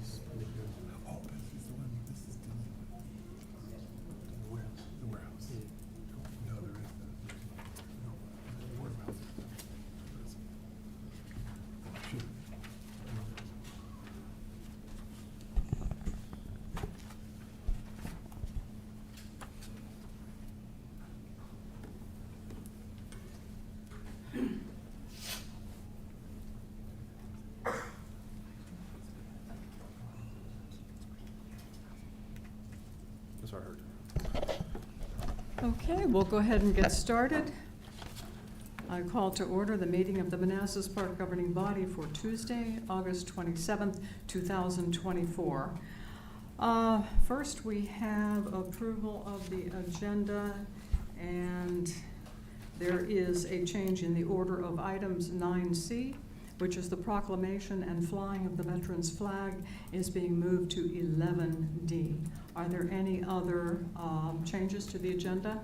is pretty good. Oh, this is the one, this is dealing with the warehouse. No, there is no, the warehouse. Shoot. That's what I heard. Okay, we'll go ahead and get started. I call to order the meeting of the Manassas Park Governing Body for Tuesday, August 27th, 2024. First, we have approval of the agenda, and there is a change in the order of items. 9C, which is the proclamation and flying of the veterans flag, is being moved to 11D. Are there any other changes to the agenda?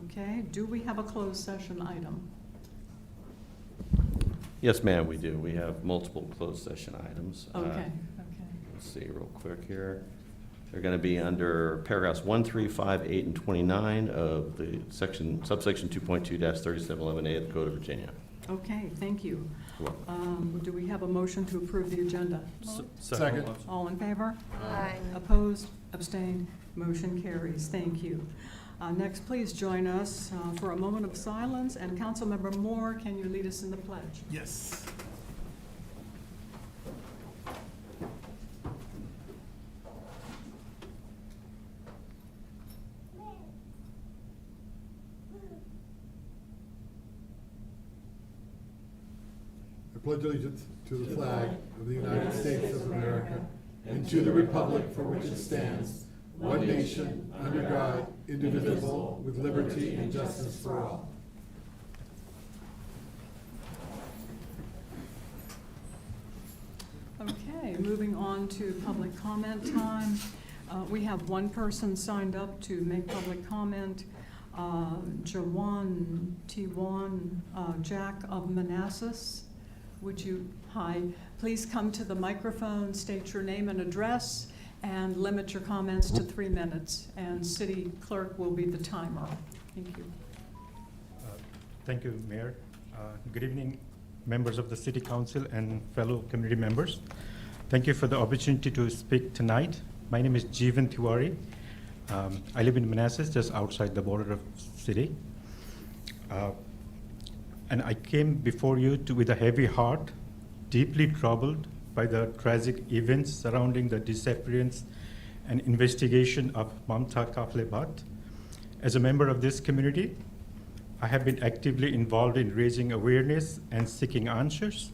Okay, do we have a closed session item? Yes, ma'am, we do. We have multiple closed session items. Okay. Let's see real quick here. They're going to be under paragraphs 1, 3, 5, 8, and 29 of the subsection 2.2-3711A of the Code of Virginia. Okay, thank you. You're welcome. Do we have a motion to approve the agenda? Second. All in favor? Aye. Opposed? Abstained? Motion carries. Thank you. Next, please join us for a moment of silence. And Councilmember Moore, can you lead us in the pledge? Yes. I pledge allegiance to the flag of the United States of America and to the republic for which it stands, one nation, under God, indivisible, with liberty and justice for all. Okay, moving on to public comment time. We have one person signed up to make public comment. Jawan T1 Jack of Manassas. Would you, hi, please come to the microphone, state your name and address, and limit your comments to 3 minutes. And City Clerk will be the timer. Thank you. Thank you, Mayor. Good evening, members of the City Council and fellow community members. Thank you for the opportunity to speak tonight. My name is Jeevan Tiwari. I live in Manassas, just outside the border of the city. And I came before you with a heavy heart, deeply troubled by the tragic events surrounding the disappearance and investigation of Mamta Kaflebat. As a member of this community, I have been actively involved in raising awareness and seeking answers,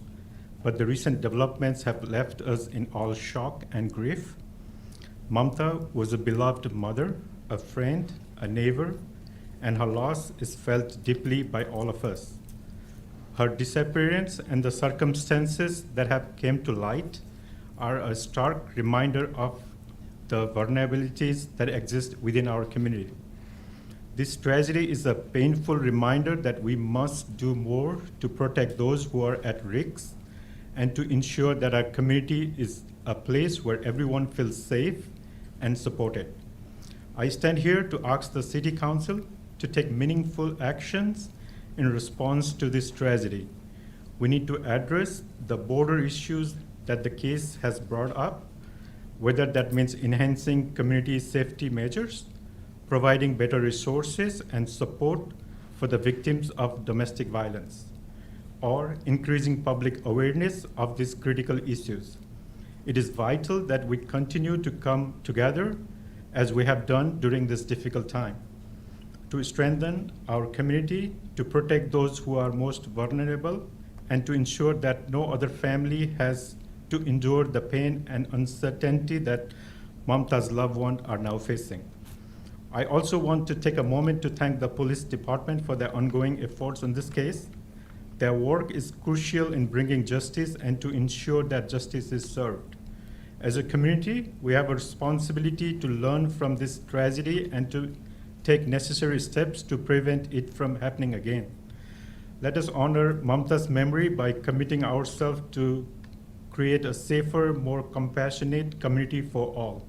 but the recent developments have left us in all shock and grief. Mamta was a beloved mother, a friend, a neighbor, and her loss is felt deeply by all of us. Her disappearance and the circumstances that have come to light are a stark reminder of the vulnerabilities that exist within our community. This tragedy is a painful reminder that we must do more to protect those who are at risk and to ensure that our community is a place where everyone feels safe and supported. I stand here to ask the City Council to take meaningful actions in response to this tragedy. We need to address the border issues that the case has brought up, whether that means enhancing community safety measures, providing better resources and support for the victims of domestic violence, or increasing public awareness of these critical issues. It is vital that we continue to come together as we have done during this difficult time, to strengthen our community, to protect those who are most vulnerable, and to ensure that no other family has to endure the pain and uncertainty that Mamta's loved ones are now facing. I also want to take a moment to thank the police department for their ongoing efforts on this case. Their work is crucial in bringing justice and to ensure that justice is served. As a community, we have a responsibility to learn from this tragedy and to take necessary steps to prevent it from happening again. Let us honor Mamta's memory by committing ourselves to create a safer, more compassionate community for all.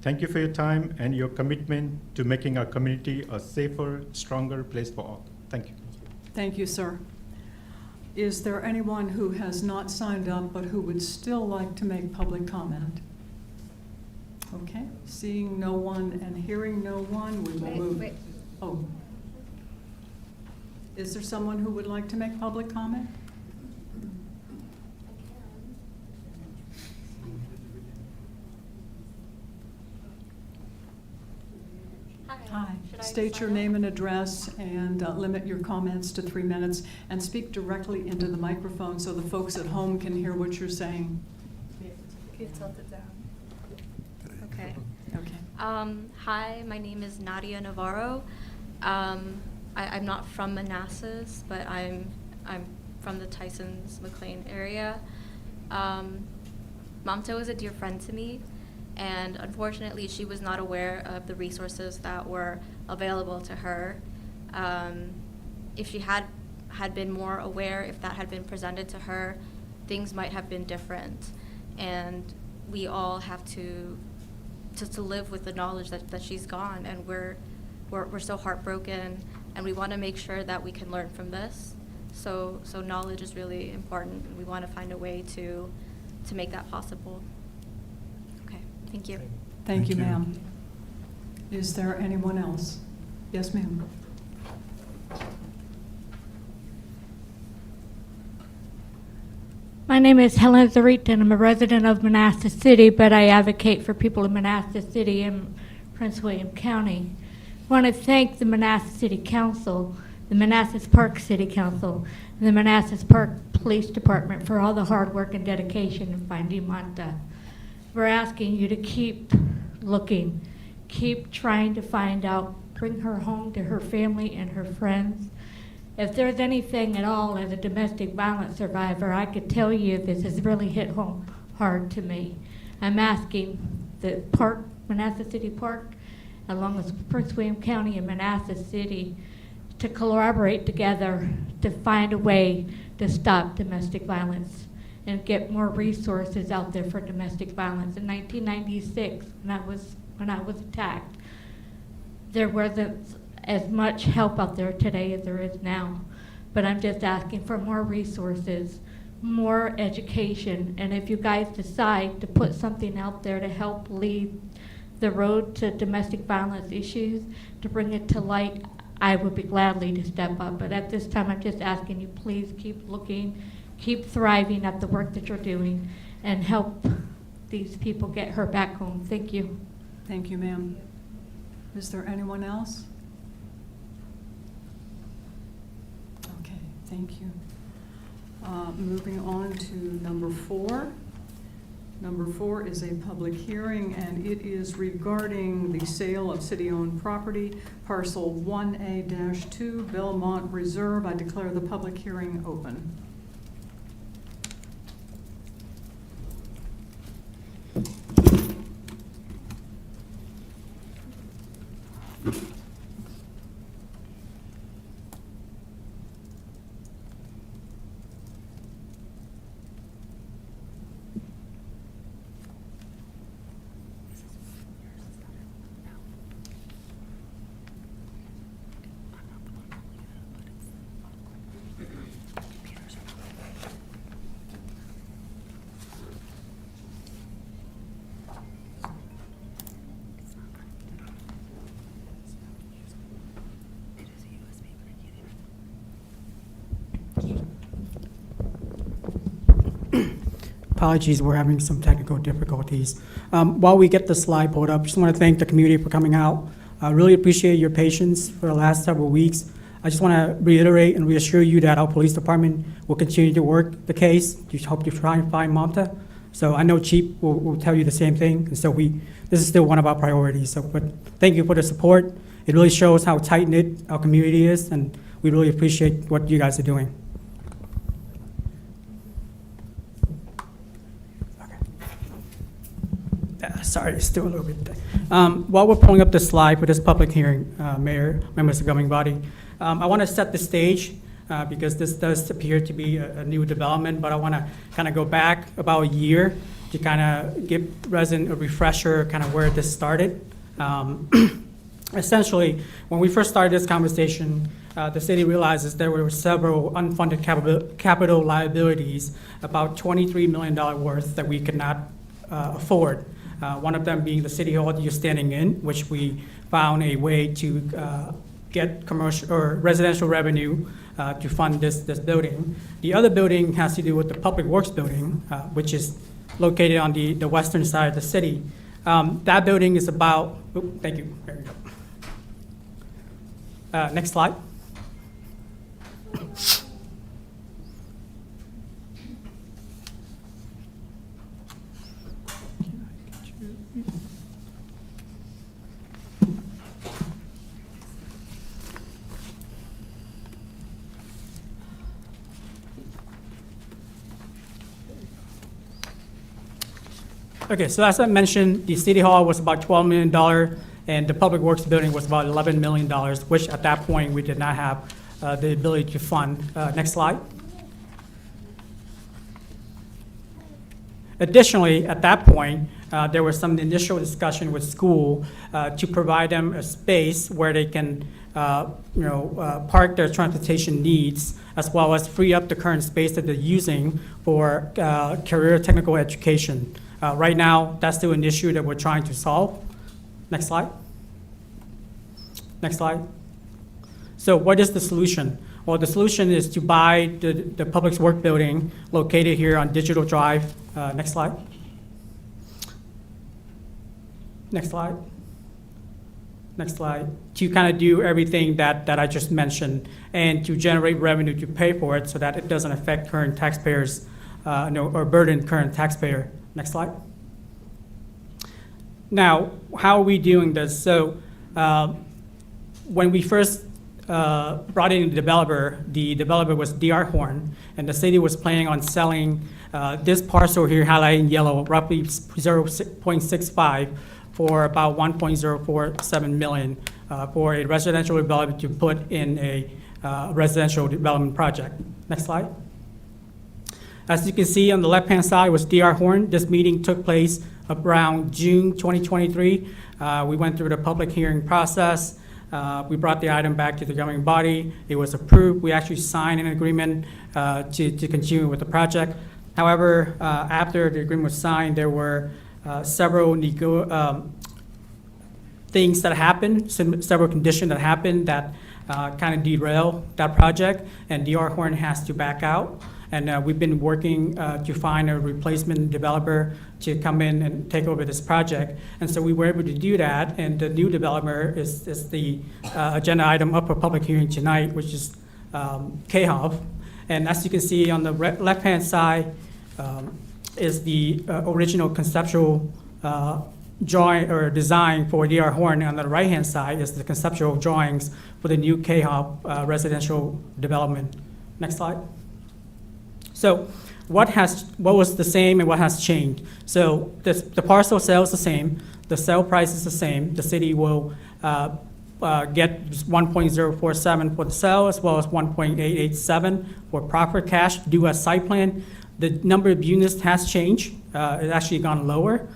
Thank you for your time and your commitment to making our community a safer, stronger place for all. Thank you. Thank you, sir. Is there anyone who has not signed up but who would still like to make public comment? Okay, seeing no one and hearing no one, we will move. Wait. Oh. Is there someone who would like to make public comment? Hi. Should I State sign your up? name and address and limit your comments to 3 minutes and speak directly into the microphone so the folks at home can hear what you're saying. You tilt it down. Okay. Okay. Hi, my name is Nadia Navarro. I'm not from Manassas, but I'm from the Tysons McLean area. Mamta was a dear friend to me, and unfortunately, she was not aware of the resources that were available to her. If she had been more aware, if that had been presented to her, things might have been different. And we all have to live with the knowledge that she's gone, and we're so heartbroken, and we want to make sure that we can learn from this. So knowledge is really important, and we want to find a way to make that possible. Okay, thank you. Thank you, Thank you. ma'am. Is there anyone else? Yes, ma'am. My name is Helen Zarita, and I'm a resident of Manassas City, but I advocate for people in Manassas City and Prince William County. I want to thank the Manassas City Council, the Manassas Park City Council, and the Manassas Park Police Department for all the hard work and dedication in finding Manta. We're asking you to keep looking, keep trying to find out, bring her home to her family and her friends. If there's anything at all as a domestic violence survivor, I could tell you this has really hit home hard to me. I'm asking the park, Manassas City Park, along with Prince William County and Manassas City, to collaborate together to find a way to stop domestic violence and get more resources out there for domestic violence. In 1996, when I was attacked, there wasn't as much help out there today as there is now. But I'm just asking for more resources, more education, and if you guys decide to put something out there to help lead the road to domestic violence issues, to bring it to light, I would be gladly to step up. But at this time, I'm just asking you, please keep looking, keep thriving at the work that you're doing, and help these people get her back home. Thank you. Thank you, ma'am. Is there anyone else? Okay, thank you. Moving on to number 4. Number 4 is a public hearing, and it is regarding the sale of city-owned property, parcel 1A-2, Belmont Reserve. I declare the public hearing open. Apologies, we're having some technical difficulties. While we get the slide pulled up, just want to thank the community for coming out. I really appreciate your patience for the last several weeks. I just want to reiterate and reassure you that our police department will continue to work the case. Just hope to try and find Mamta. So I know Chief will tell you the same thing. And so this is still one of our priorities. So, but thank you for the support. It really shows how tight-knit our community is, and we really appreciate what you guys are doing. Sorry, it's still a little bit. While we're pulling up the slide for this public hearing, Mayor, members of the governing body, I want to set the stage. because this does appear to be a new development, but I want to kind of go back about a year to kind of give resident a refresher, kind of where this started. Essentially, when we first started this conversation, the city realizes there were several unfunded capital liabilities, about $23 million worth that we could not afford. One of them being the city hall that you're standing in, which we found a way to get commercial or residential revenue to fund this building. The other building has to do with the Public Works building, which is located on the western side of the city. That building is about, thank you, there you go. Next slide. Okay, so as I mentioned, the City Hall was about $12 million, and the Public Works building was about $11 million, which at that point, we did not have the ability to fund. Next slide. Additionally, at that point, there was some initial discussion with school to provide them a space where they can park their transportation needs, as well as free up the current space that they're using for career technical education. Right now, that's still an issue that we're trying to solve. Next slide. Next slide. So what is the solution? Well, the solution is to buy the Public Works building located here on Digital Drive. Next slide. Next slide. Next slide. To kind of do everything that I just mentioned and to generate revenue to pay for it so that it doesn't affect current taxpayers or burden current taxpayer. Next slide. Now, how are we doing this? So when we first brought in the developer was D.R. Horn, and the city was planning on selling this parcel here highlighted in yellow, roughly 0.65 for about $1.047 million for a residential development to put in a residential development project. Next slide. As you can see on the left-hand side was D.R. Horn. This meeting took place around June 2023. We went through the public hearing process. We brought the item back to the governing body. It was approved. We actually signed an agreement to continue with the project. However, after the agreement was signed, there were several things that happened, several conditions that happened that kind of derailed that project, and D.R. Horn has to back out. And we've been working to find a replacement developer to come in and take over this project. And so we were able to do that, and the new developer is the agenda item up for public hearing tonight, which is KHOV. And as you can see on the left-hand side is the original conceptual drawing or design for D.R. Horn. On the right-hand side is the conceptual drawings for the new KHOV residential development. Next slide. So what was the same and what has changed? So the parcel sale is the same. The sale price is the same. The city will get 1.047 for the sale as well as 1.887 for proper cash due as site plan. The number of units has changed. It's actually gone lower.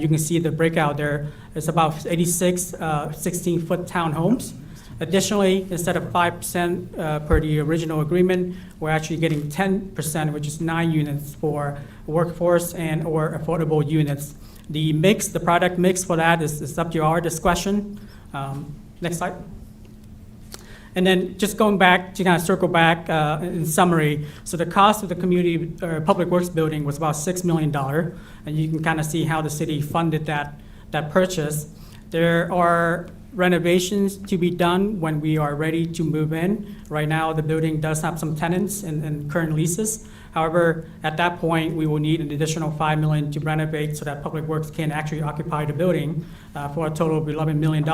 You can see the breakout there. It's about 86 16-foot townhomes. Additionally, instead of 5% per the original agreement, we're actually getting 10%, which is 9 units for workforce and or affordable units. The mix, the product mix for that is up to our discretion. Next slide. And then just going back to kind of circle back in summary, so the cost of the community Public Works building was about $6 million, and you can kind of see how the city funded that purchase. There are renovations to be done when we are ready to move in. Right now, the building does have some tenants and current leases. However, at that point, we will need an additional $5 million to renovate so that Public Works can actually occupy the building for a total of $11 million.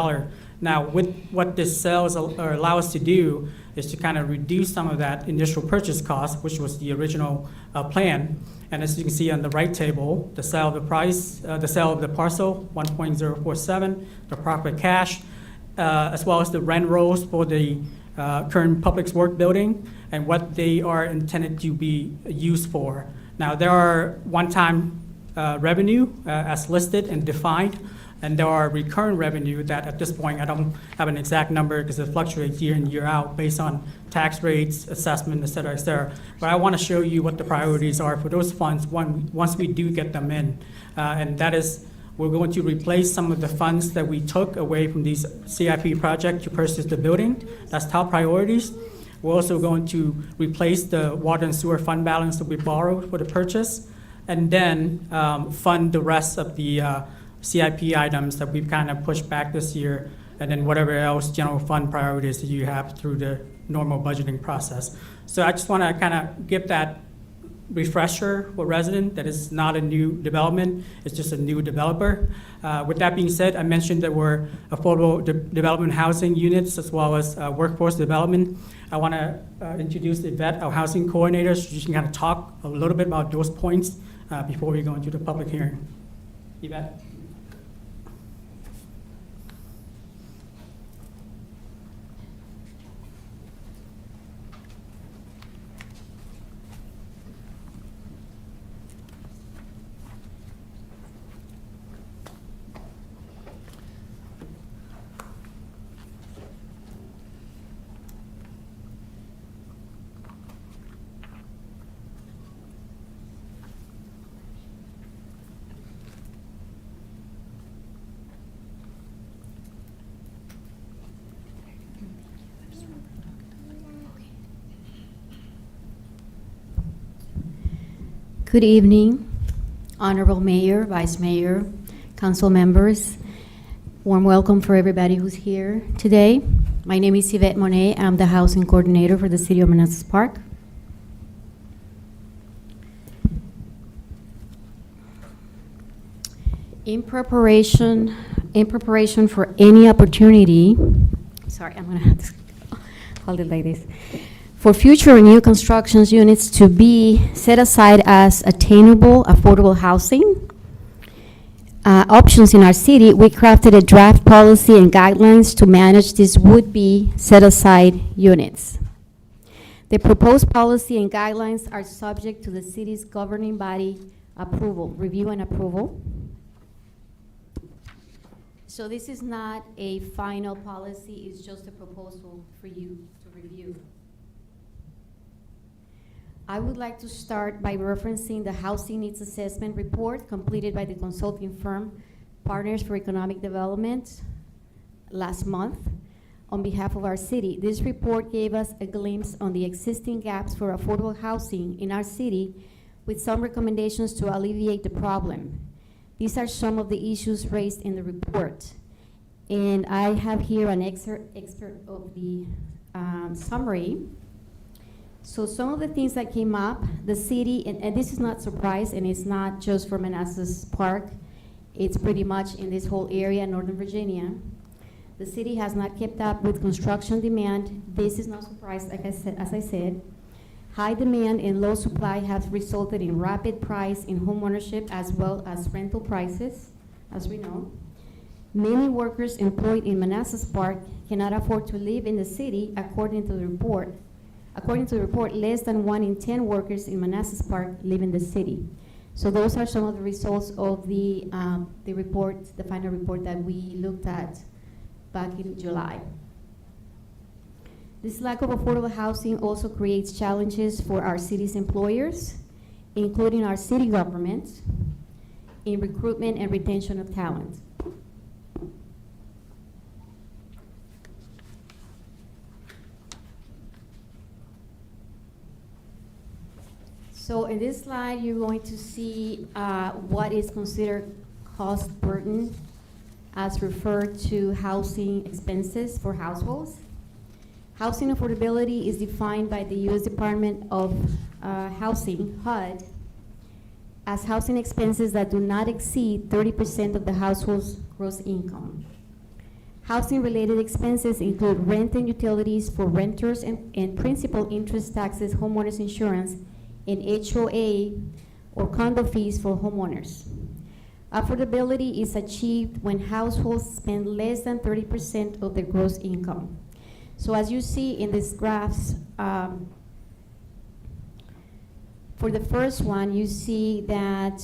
Now, with what this sells or allow us to do is to kind of reduce some of that initial purchase cost, which was the original plan. And as you can see on the right table, the sale of the price, the sale of the parcel, 1.047, the proper cash, as well as the rent rolls for the current public work building and what they are intended to be used for. Now, there are one-time revenue as listed and defined, and there are recurring revenue that at this point I don't have an exact number because it fluctuates year in, year out based on tax rates, assessment, et cetera, et cetera. But I want to show you what the priorities are for those funds once we do get them in. And that is, we're going to replace some of the funds that we took away from these CIP project to purchase the building. That's top priorities. We're also going to replace the water and sewer fund balance that we borrowed for the purchase, and then fund the rest of the CIP items that we've kind of pushed back this year, and then whatever else general fund priorities that you have through the normal budgeting process. So I just want to kind of give that refresher for resident that is not a new development, it's just a new developer. With that being said, I mentioned there were affordable development housing units as well as workforce development. I want to introduce Yvette, our housing coordinator, so she can kind of talk a little bit about those points before we go into the public hearing. Yvette? Good evening, Honorable Mayor, Vice Mayor, Council members. Warm welcome for everybody who's here today. My name is Yvette Monet. I'm the Housing Coordinator for the City of Manassas Park. In preparation for any opportunity, sorry, I'm gonna have to hold it like this. For future new constructions units to be set aside as attainable, affordable housing options in our city, we crafted a draft policy and guidelines to manage these would-be set-aside units. The proposed policy and guidelines are subject to the city's governing body review and approval. So this is not a final policy, it's just a proposal for you to review. I would like to start by referencing the Housing Needs Assessment Report completed by the consulting firm Partners for Economic Development last month on behalf of our city. This report gave us a glimpse on the existing gaps for affordable housing in our city with some recommendations to alleviate the problem. These are some of the issues raised in the report. And I have here an excerpt of the summary. So some of the things that came up, the city, and this is not surprise, and it's not just for Manassas Park, it's pretty much in this whole area, Northern Virginia. The city has not kept up with construction demand. This is no surprise, like I said, as I said. High demand and low supply have resulted in rapid price in homeownership as well as rental prices, as we know. Many workers employed in Manassas Park cannot afford to live in the city, according to the report. According to the report, less than 1 in 10 workers in Manassas Park live in the city. So those are some of the results of the report, the final report that we looked at back in July. This lack of affordable housing also creates challenges for our city's employers, including our city government, in recruitment and retention of talent. So in this slide, you're going to see what is considered cost burden as referred to housing expenses for households. Housing affordability is defined by the U.S. Department of Housing, HUD, as housing expenses that do not exceed 30% of the household's gross income. Housing-related expenses include rent and utilities for renters and principal, interest, taxes, homeowners insurance, and HOA or condo fees for homeowners. Affordability is achieved when households spend less than 30% of their gross income. So as you see in these graphs, for the first one, you see that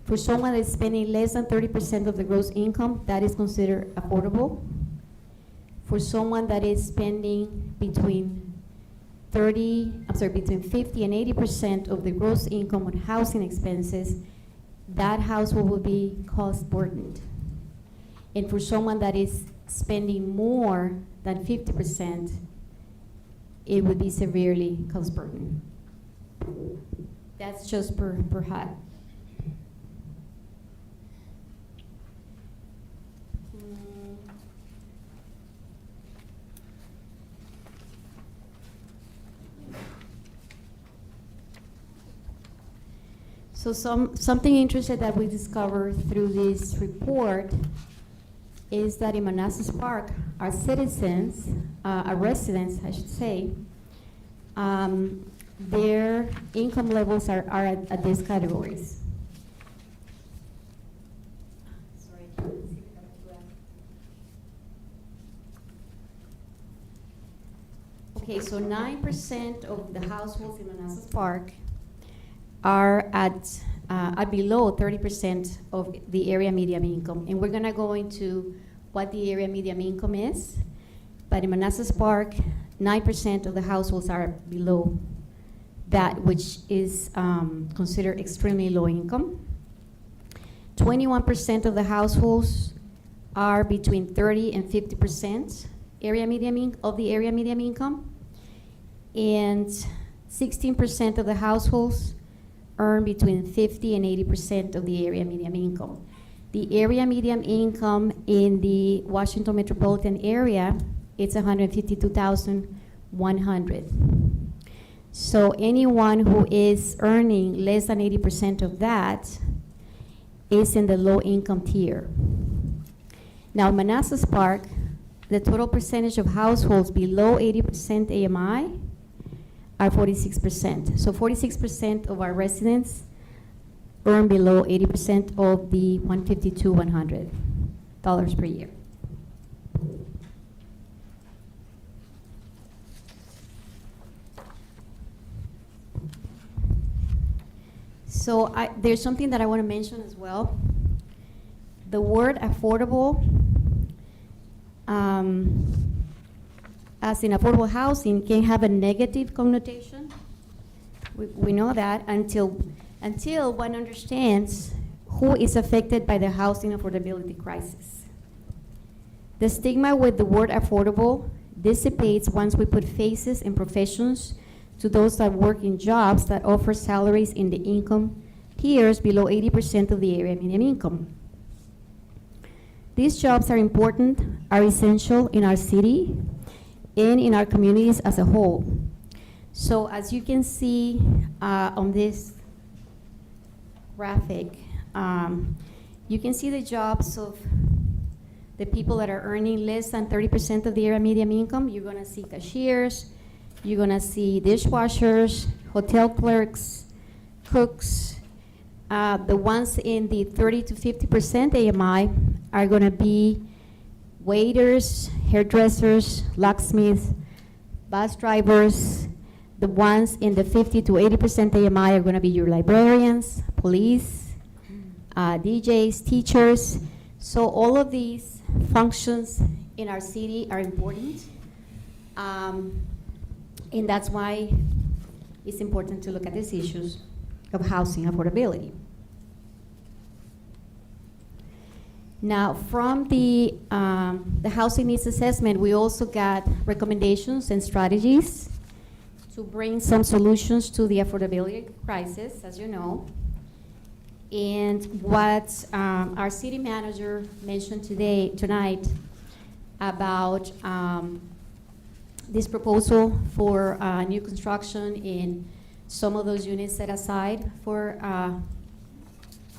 for someone that's spending less than 30% of the gross income, that is considered affordable. For someone that is spending between 50 and 80% of the gross income on housing expenses, that household will be cost burdened. And for someone that is spending more than 50%, it would be severely cost burdened. That's just per HUD. So something interesting that we discovered through this report is that in Manassas Park, our citizens, our residents, I should say, their income levels are at these categories. Okay, so 9% of the households in Manassas Park are at below 30% of the area median income. And we're gonna go into what the area median income is. But in Manassas Park, 9% of the households are below that, which is considered extremely low income. 21% of the households are between 30 and 50% of the area median income. And 16% of the households earn between 50 and 80% of the area median income. The area median income in the Washington metropolitan area, it's $152,100. So anyone who is earning less than 80% of that is in the low income tier. Now, Manassas Park, the total percentage of households below 80% AMI are 46%. So 46% of our residents earn below 80% of the $152,100 per year. So there's something that I want to mention as well. The word affordable, as in affordable housing, can have a negative connotation. We know that until one understands who is affected by the housing affordability crisis. The stigma with the word affordable dissipates once we put faces and professions to those that work in jobs that offer salaries in the income tiers below 80% of the area median income. These jobs are important, are essential in our city and in our communities as a whole. So as you can see on this graphic, you can see the jobs of the people that are earning less than 30% of the area median income. You're gonna see cashiers, you're gonna see dishwashers, hotel clerks, cooks. The ones in the 30 to 50% AMI are gonna be waiters, hairdressers, locksmiths, bus drivers. The ones in the 50 to 80% AMI are gonna be your librarians, police, DJs, teachers. So all of these functions in our city are important. And that's why it's important to look at these issues of housing affordability. Now, from the housing needs assessment, we also got recommendations and strategies to bring some solutions to the affordability crisis, as you know. And what our city manager mentioned tonight about this proposal for new construction in some of those units set aside for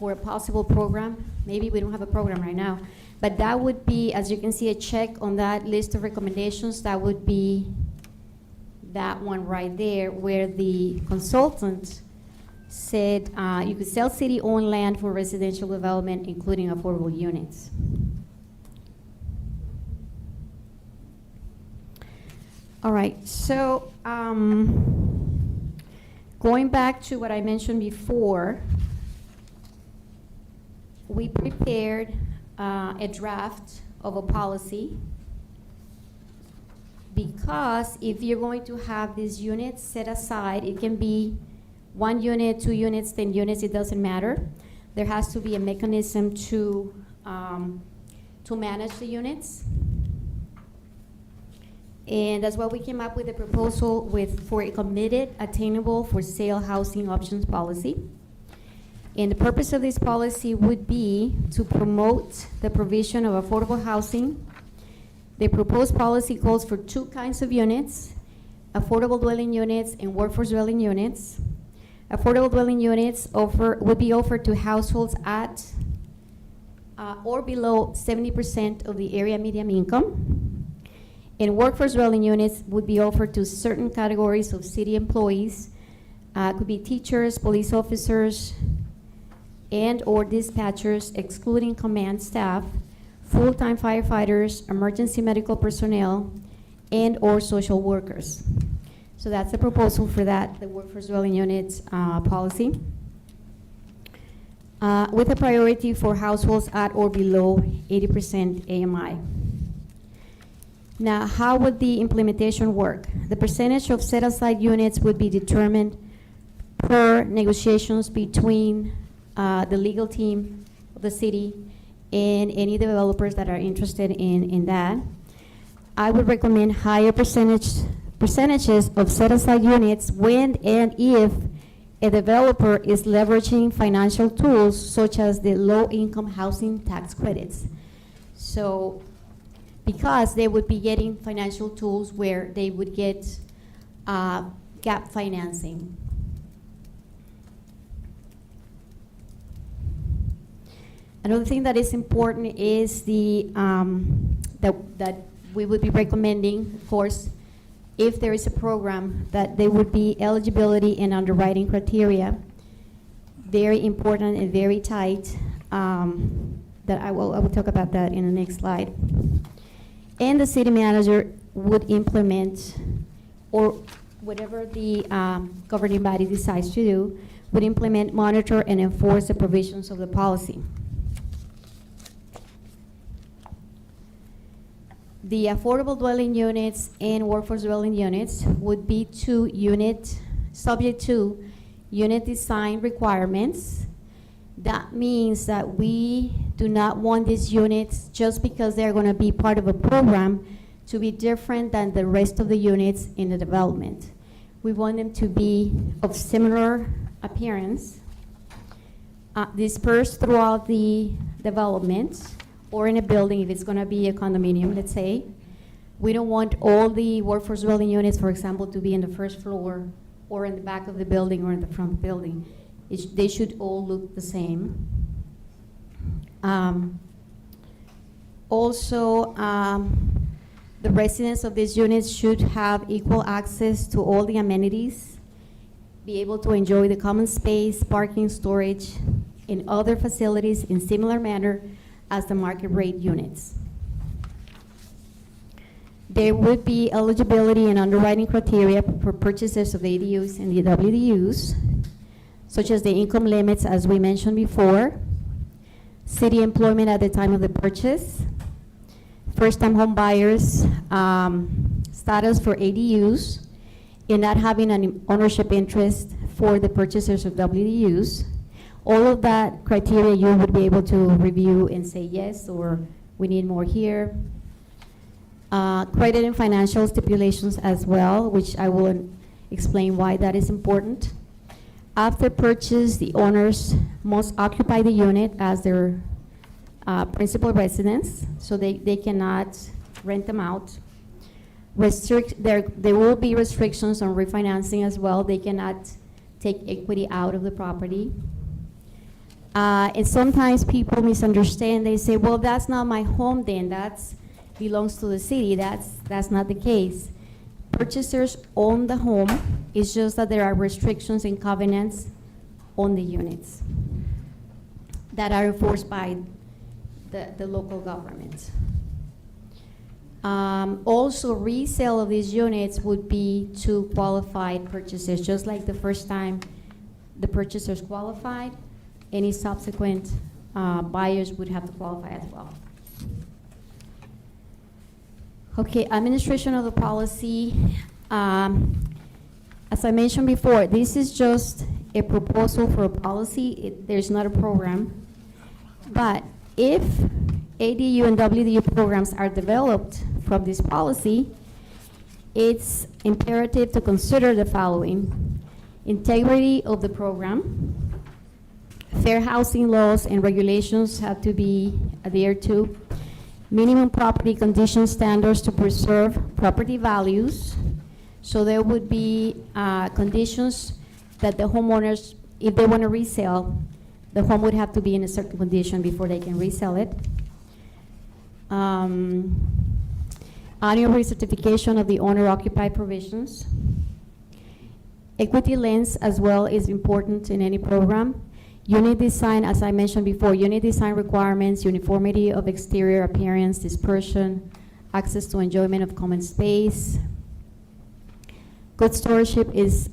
a possible program. Maybe we don't have a program right now, but that would be, as you can see, a check on that list of recommendations. That would be that one right there, where the consultant said you could sell city-owned land for residential development, including affordable units. All right, so going back to what I mentioned before, we prepared a draft of a policy because if you're going to have these units set aside, it can be 1 unit, 2 units, 10 units, it doesn't matter. There has to be a mechanism to manage the units. And that's why we came up with a proposal for a committed, attainable, for sale housing options policy. And the purpose of this policy would be to promote the provision of affordable housing. The proposed policy calls for 2 kinds of units, affordable dwelling units and workforce dwelling units. Affordable dwelling units would be offered to households at or below 70% of the area median income. And workforce dwelling units would be offered to certain categories of city employees. Could be teachers, police officers, and or dispatchers, excluding command staff, full-time firefighters, emergency medical personnel, and or social workers. So that's the proposal for that, the workforce dwelling units policy. With a priority for households at or below 80% AMI. Now, how would the implementation work? The percentage of set-aside units would be determined per negotiations between the legal team of the city and any developers that are interested in that. I would recommend higher percentages of set-aside units when and if a developer is leveraging financial tools such as the low-income housing tax credits. So, because they would be getting financial tools where they would get gap financing. Another thing that is important is that we would be recommending, of course, if there is a program, that there would be eligibility and underwriting criteria, very important and very tight. That I will talk about that in the next slide. And the city manager would implement, or whatever the governing body decides to do, would implement, monitor, and enforce the provisions of the policy. The affordable dwelling units and workforce dwelling units would be subject to unit design requirements. That means that we do not want these units, just because they're going to be part of a program, to be different than the rest of the units in the development. We want them to be of similar appearance, dispersed throughout the development, or in a building if it's going to be a condominium, let's say. We don't want all the workforce dwelling units, for example, to be in the first floor or in the back of the building or in the front of the building. They should all look the same. Also, the residents of these units should have equal access to all the amenities, be able to enjoy the common space, parking, storage, and other facilities in similar manner as the market rate units. There would be eligibility and underwriting criteria for purchases of ADUs and the WDUs, such as the income limits, as we mentioned before, city employment at the time of the purchase, first-time home buyers, status for ADUs, and not having an ownership interest for the purchasers of WDUs. All of that criteria you would be able to review and say yes, or we need more here. Credit and financial stipulations as well, which I will explain why that is important. After purchase, the owners must occupy the unit as their principal residence, so they cannot rent them out. There will be restrictions on refinancing as well. They cannot take equity out of the property. And sometimes people misunderstand. They say, well, that's not my home then. That belongs to the city. That's not the case. Purchasers own the home. It's just that there are restrictions and covenants on the units that are enforced by the local government. Also, resale of these units would be to qualified purchasers, just like the first time the purchasers qualified, any subsequent buyers would have to qualify as well. Okay, administration of the policy. As I mentioned before, this is just a proposal for a policy. There's not a program. But if ADU and WDU programs are developed from this policy, it's imperative to consider the following: integrity of the program, fair housing laws and regulations have to be adhered to, minimum property condition standards to preserve property values. So there would be conditions that the homeowners, if they want to resell, the home would have to be in a certain condition before they can resell it. Annual recertification of the owner-occupied provisions. Equity lens as well is important in any program. Unit design, as I mentioned before, unit design requirements, uniformity of exterior appearance, dispersion, access to enjoyment of common space. Good stewardship is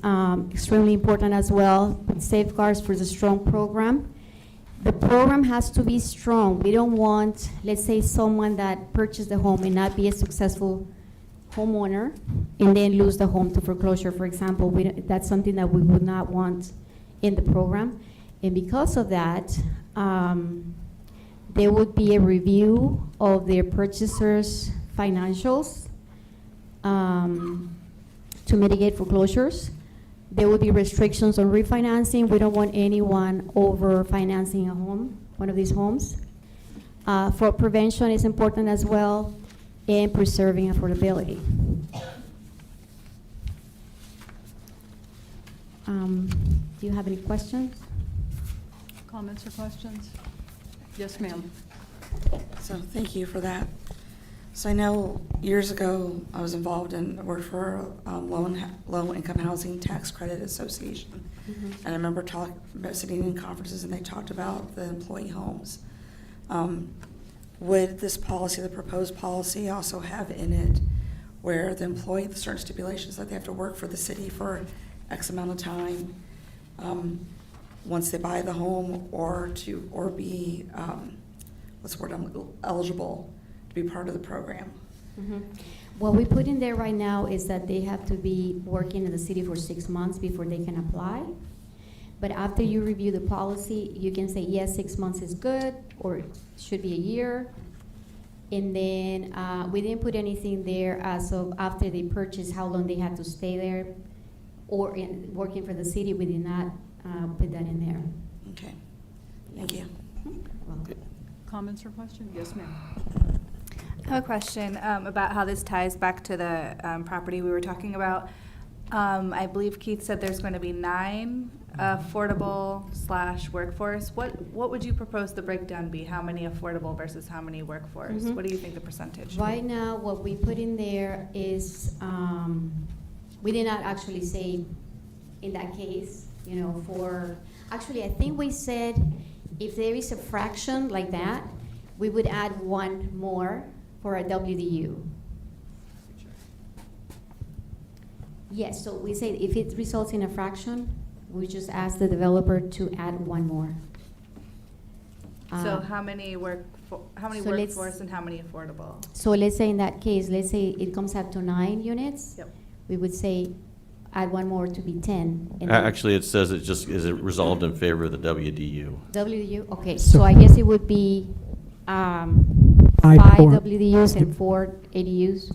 extremely important as well, with safeguards for the strong program. The program has to be strong. We don't want, let's say, someone that purchased the home and not be a successful homeowner and then lose the home to foreclosure, for example. That's something that we would not want in the program. And because of that, there would be a review of their purchasers' financials to mitigate foreclosures. There would be restrictions on refinancing. We don't want anyone over financing a home, one of these homes. Fraud prevention is important as well, and preserving affordability. Do you have any questions? Comments or questions? Yes, ma'am. So thank you for that. So I know years ago I was involved in work for Low Income Housing Tax Credit Association, and I remember sitting in conferences and they talked about the employee homes. Would this policy, the proposed policy, also have in it where the employee, the certain stipulations that they have to work for the city for X amount of time once they buy the home, or be eligible to be part of the program? What we put in there right now is that they have to be working in the city for 6 months before they can apply. But after you review the policy, you can say, yes, 6 months is good, or it should be a year. And then we didn't put anything there as of after they purchase, how long they have to stay there, or working for the city. We did not put that in there. Okay, thank you. Welcome. Comments or questions? Yes, ma'am. I have a question about how this ties back to the property we were talking about. I believe Keith said there's going to be 9 affordable/workforce. What would you propose the breakdown be? How many affordable versus how many workforce? What do you think the percentage? Right now, what we put in there is, we did not actually say in that case, actually I think we said if there is a fraction like that, we would add 1 more for a WDU. Yes, so we say if it results in a fraction, we just ask the developer to add 1 more. So how many workforce and how many affordable? So let's say in that case, let's say it comes up to 9 units. Yep. We would say add 1 more to be 10. And then Actually, it says it resolved in favor of the WDU. WDU, okay, so I guess it would be 5 WDUs and 4 ADUs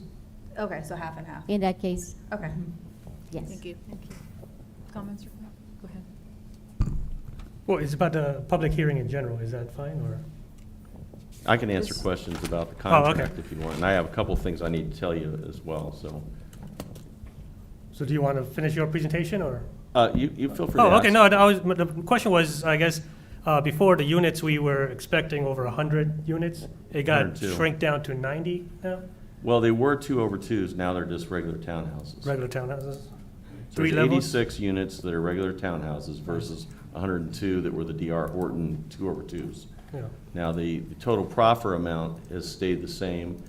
Okay, so half and half. in that case. Okay, Yes. thank you. Comments or go ahead. Well, it's about the public hearing in general. Is that fine, or? I can answer questions about the Oh, okay. contract if you want, and I have a couple things I need to tell you as well, so. So do you want to finish your presentation, or? You feel free to Oh, okay, ask. no, the question was, I guess, before the units, we were expecting over 100 units. It got 102. shrink down to 90 now, Well, they were 2/2s, now they're just regular townhouses. regular townhouses. So 3 there's levels? 86 units that are regular townhouses versus 102 that were the D.R. Horton 2/2s. Yeah, Now, the total proffer amount has stayed the same.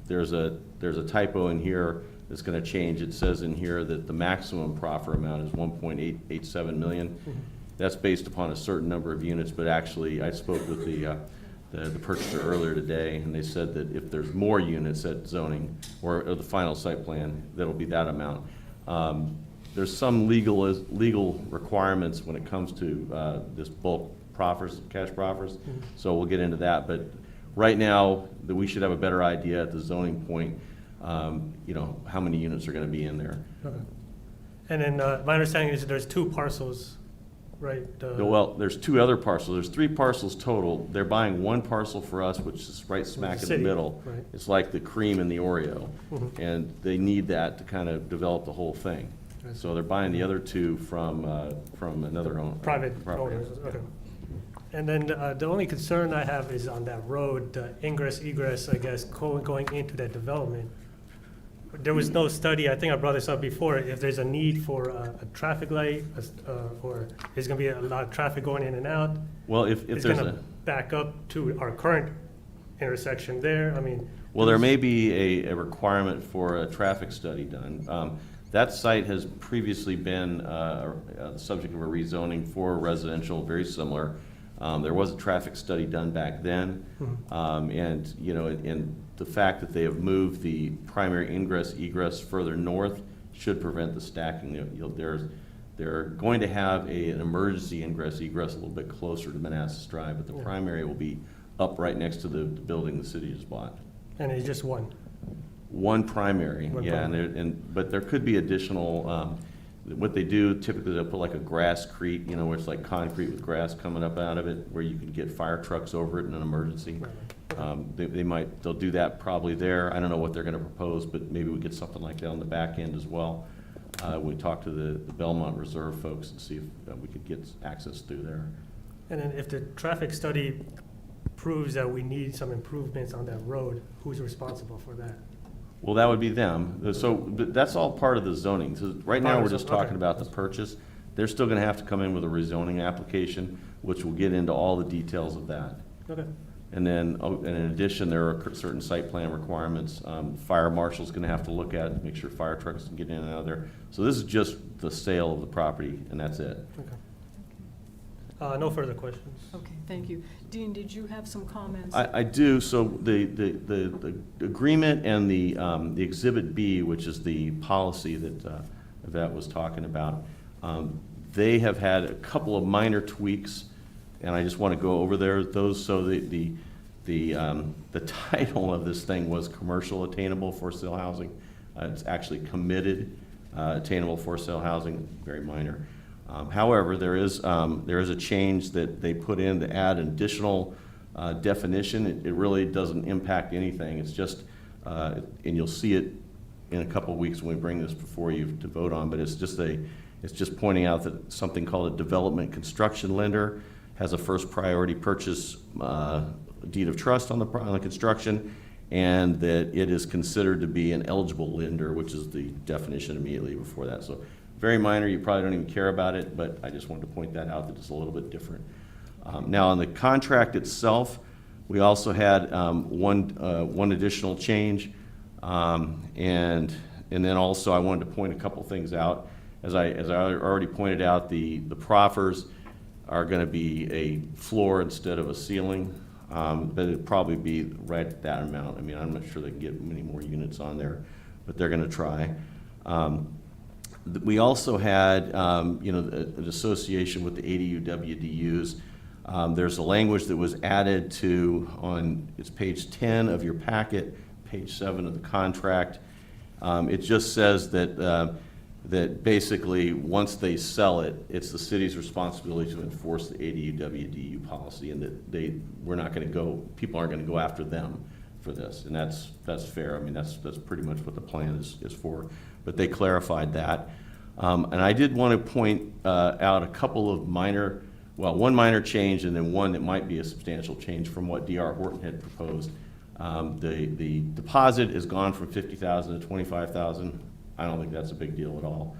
There's a typo in here that's going to change. It says in here that the maximum proffer amount is 1.887 million. That's based upon a certain number of units, but actually, I spoke with the purchaser earlier today, and they said that if there's more units at zoning or the final site plan, that'll be that amount. There's some legal requirements when it comes to this bulk proffers, cash proffers, so we'll get into that. But right now, we should have a better idea at the zoning point, you know, how many units are going to be in there. Okay. And then my understanding is that there's 2 parcels, right? Well, there's 2 other parcels. There's 3 parcels total. They're buying 1 parcel for us, which is right smack in the City, middle. right. It's like the cream in the Oreo, and they need that to kind of develop the whole thing. I see. So they're buying the other 2 from another owner. Private property. owners, okay. And then the only concern I have is on that road, the ingress, egress, I guess, going into that development. There was no study, I think I brought this up before, if there's a need for a traffic light, or there's gonna be a lot of traffic going in and out. Well, if It's there's gonna back up to our current intersection there, I mean. Well, there may be a requirement for a traffic study done. That site has previously been the subject of a rezoning for residential, very similar. There was a traffic study done back then, and, you know, and the fact that they have moved the primary ingress egress further north should prevent the stacking. They're going to have an emergency ingress egress a little bit closer to Manassas Drive, but the primary will be up right next to the building the city just bought. And it's just one. One primary, One yeah, primary. but there could be additional, what they do typically, they'll put like a grasscrete, you know, where it's like concrete with grass coming up out of it, where you can get fire trucks over it in an emergency. They'll do that probably there. I don't know what they're gonna propose, but maybe we get something like that on the back end as well. We talk to the Belmont Reserve folks and see if we could get access through there. And then if the traffic study proves that we need some improvements on that road, who's responsible for that? Well, that would be them. So, but that's all part of the zoning. So right now, we're just talking Okay. about the purchase. They're still gonna have to come in with a rezoning application, which will get into all the details of that. Okay. And then, and in addition, there are certain site plan requirements. Fire marshal's gonna have to look at, make sure fire trucks can get in and out of there. So this is just the sale of the property, and that's it. Okay. No further questions. Okay, thank you. Dean, did you have some comments? I do, so the agreement and the Exhibit B, which is the policy that Yvette was talking about, they have had a couple of minor tweaks, and I just want to go over those. So the title of this thing was Commercial Attainable For Sale Housing. It's actually Committed Attainable For Sale Housing, very minor. However, there is a change that they put in to add an additional definition. It really doesn't impact anything. It's just, and you'll see it in a couple of weeks when we bring this before you to vote on, but it's just pointing out that something called a development construction lender has a first priority purchase deed of trust on the construction, and that it is considered to be an eligible lender, which is the definition immediately before that. So very minor, you probably don't even care about it, but I just wanted to point that out that it's a little bit different. Now, on the contract itself, we also had one additional change, and then also I wanted to point a couple things out. As I already pointed out, the proffers are going to be a floor instead of a ceiling, but it'd probably be right at that amount. I mean, I'm not sure they can get many more units on there, but they're going to try. We also had, an association with the ADU WDUs. There's a language that was added it's page 10 of your packet, page 7 of the contract. It just says that basically, once they sell it, it's the city's responsibility to enforce the ADU WDU policy, and that people aren't going to go after them for this, and that's fair. I mean, that's pretty much what the plan is for. But they clarified that. And I did want to point out a couple of one minor change and then one that might be a substantial change from what D.R. Horton had proposed. The deposit is gone from $50,000 to $25,000. I don't think that's a big deal at all.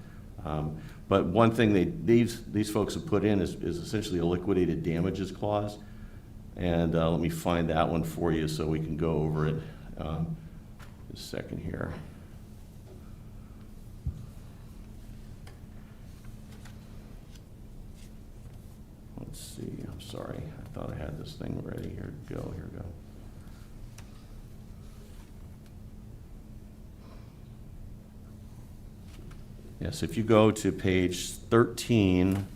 But one thing these folks have put in is essentially a liquidated damages clause. And let me find that one for you so we can go over it Just a second here. Let's see, I'm sorry, I thought I had this thing ready. Here we go, here we go. Yes, if you go to page 13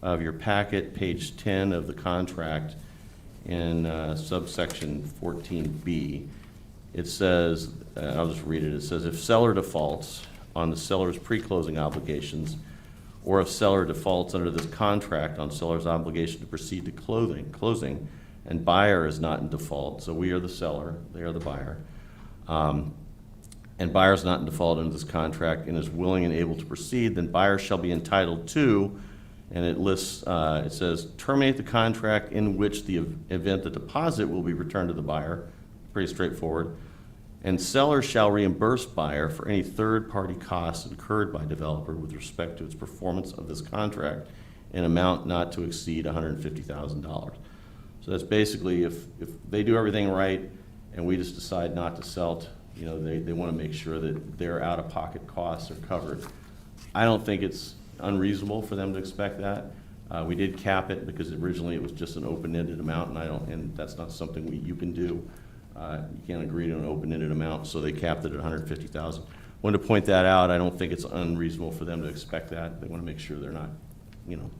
of your packet, page 10 of the contract, in subsection 14B, it says, I'll just read it, it says, if seller defaults on the seller's pre-closing obligations, or if seller defaults under this contract on seller's obligation to proceed to closing, and buyer is not in default, so we are the seller, they are the buyer, and buyer is not in default under this contract and is willing and able to proceed, then buyer shall be entitled to, and it lists, it says, terminate the contract in which the event the deposit will be returned to the buyer, pretty straightforward, and seller shall reimburse buyer for any third-party costs incurred by developer with respect to its performance of this contract in amount not to exceed $150,000. So that's basically if they do everything right and we just decide not to sell it, you know, they want to make sure that their out-of-pocket costs are covered. I don't think it's unreasonable for them to expect that. We did cap it because originally it was just an open-ended amount, and that's not something you can do. You can't agree to an open-ended amount, so they capped it at $150,000. Wanted to point that out. I don't think it's unreasonable for them to expect that. They want to make sure they're not, you know,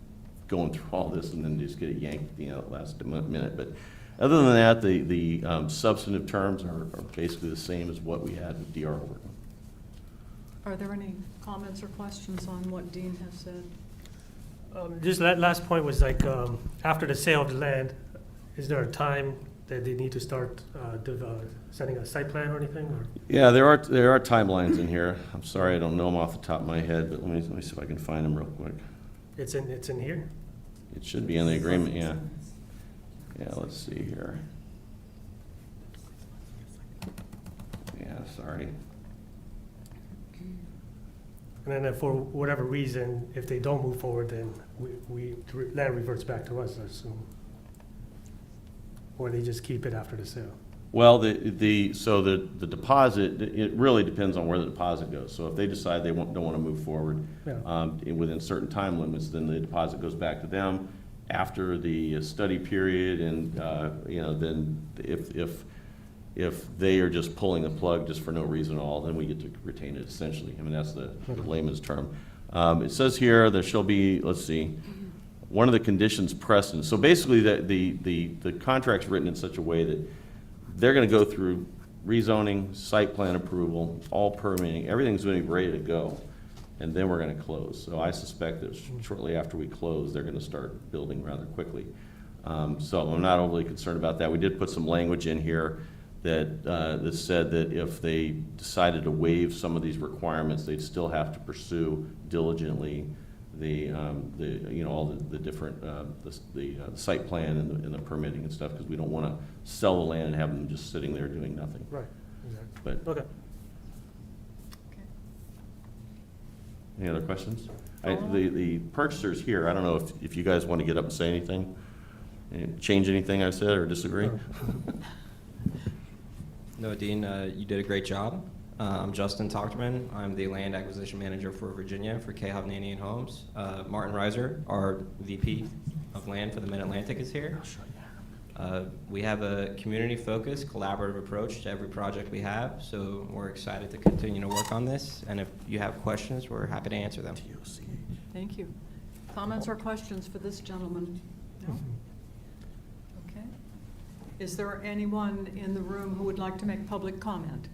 going through all this and then just get it yanked, you know, at the last minute. But other than that, the substantive terms are basically the same as what we had with DR Horton. Are there any comments or questions on what Dean has said? Just that last point was like, after the sale of the land, is there a time that they need to start setting a site plan or anything? Or? Yeah, there are timelines in here. I'm sorry, I don't know them off the top of my head, but let me see if I can find them real quick. It's in here? It should be in the agreement, yeah. Yeah, let's see here. Yeah, sorry. And then if for whatever reason, if they don't move forward, then land reverts back to us, I assume. Or they just keep it after the sale. Well, the deposit, it really depends on where the deposit goes. So if they decide they don't want to move forward Yeah. within certain time limits, then the deposit goes back to them after the study period, and you know, then if they are just pulling the plug just for no reason at all, then we get to retain it essentially. I mean, that's the layman's term. It says here there shall be, let's see, one of the conditions precedent. So basically the contract's written in such a way that they're going to go through rezoning, site plan approval, all permitting, everything's going to be ready to go, and then we're going to close. So I suspect that shortly after we close, they're going to start building rather quickly. So I'm not overly concerned about that. We did put some language in here that said that if they decided to waive some of these requirements, they'd still have to pursue diligently the you know, all the different the site plan and the permitting and stuff, because we don't want to sell the land and have them just sitting there doing nothing. Right, exactly. But Okay. any other questions? The purchasers here, I don't know if you guys want to get up and say anything, change anything I said or disagree. No, Dean, you did a great job. I'm Justin Tochterman. I'm the land acquisition manager for Virginia for K. Hovnanian Homes. Martin Reiser, our VP of land for the Mid-Atlantic, is here. We have a community-focused, collaborative approach to every project we have, so we're excited to continue to work on this. And if you have questions, we're happy to answer them. Thank you. Comments or questions for this gentleman? No? Okay. Is there anyone in the room who would like to make public comment?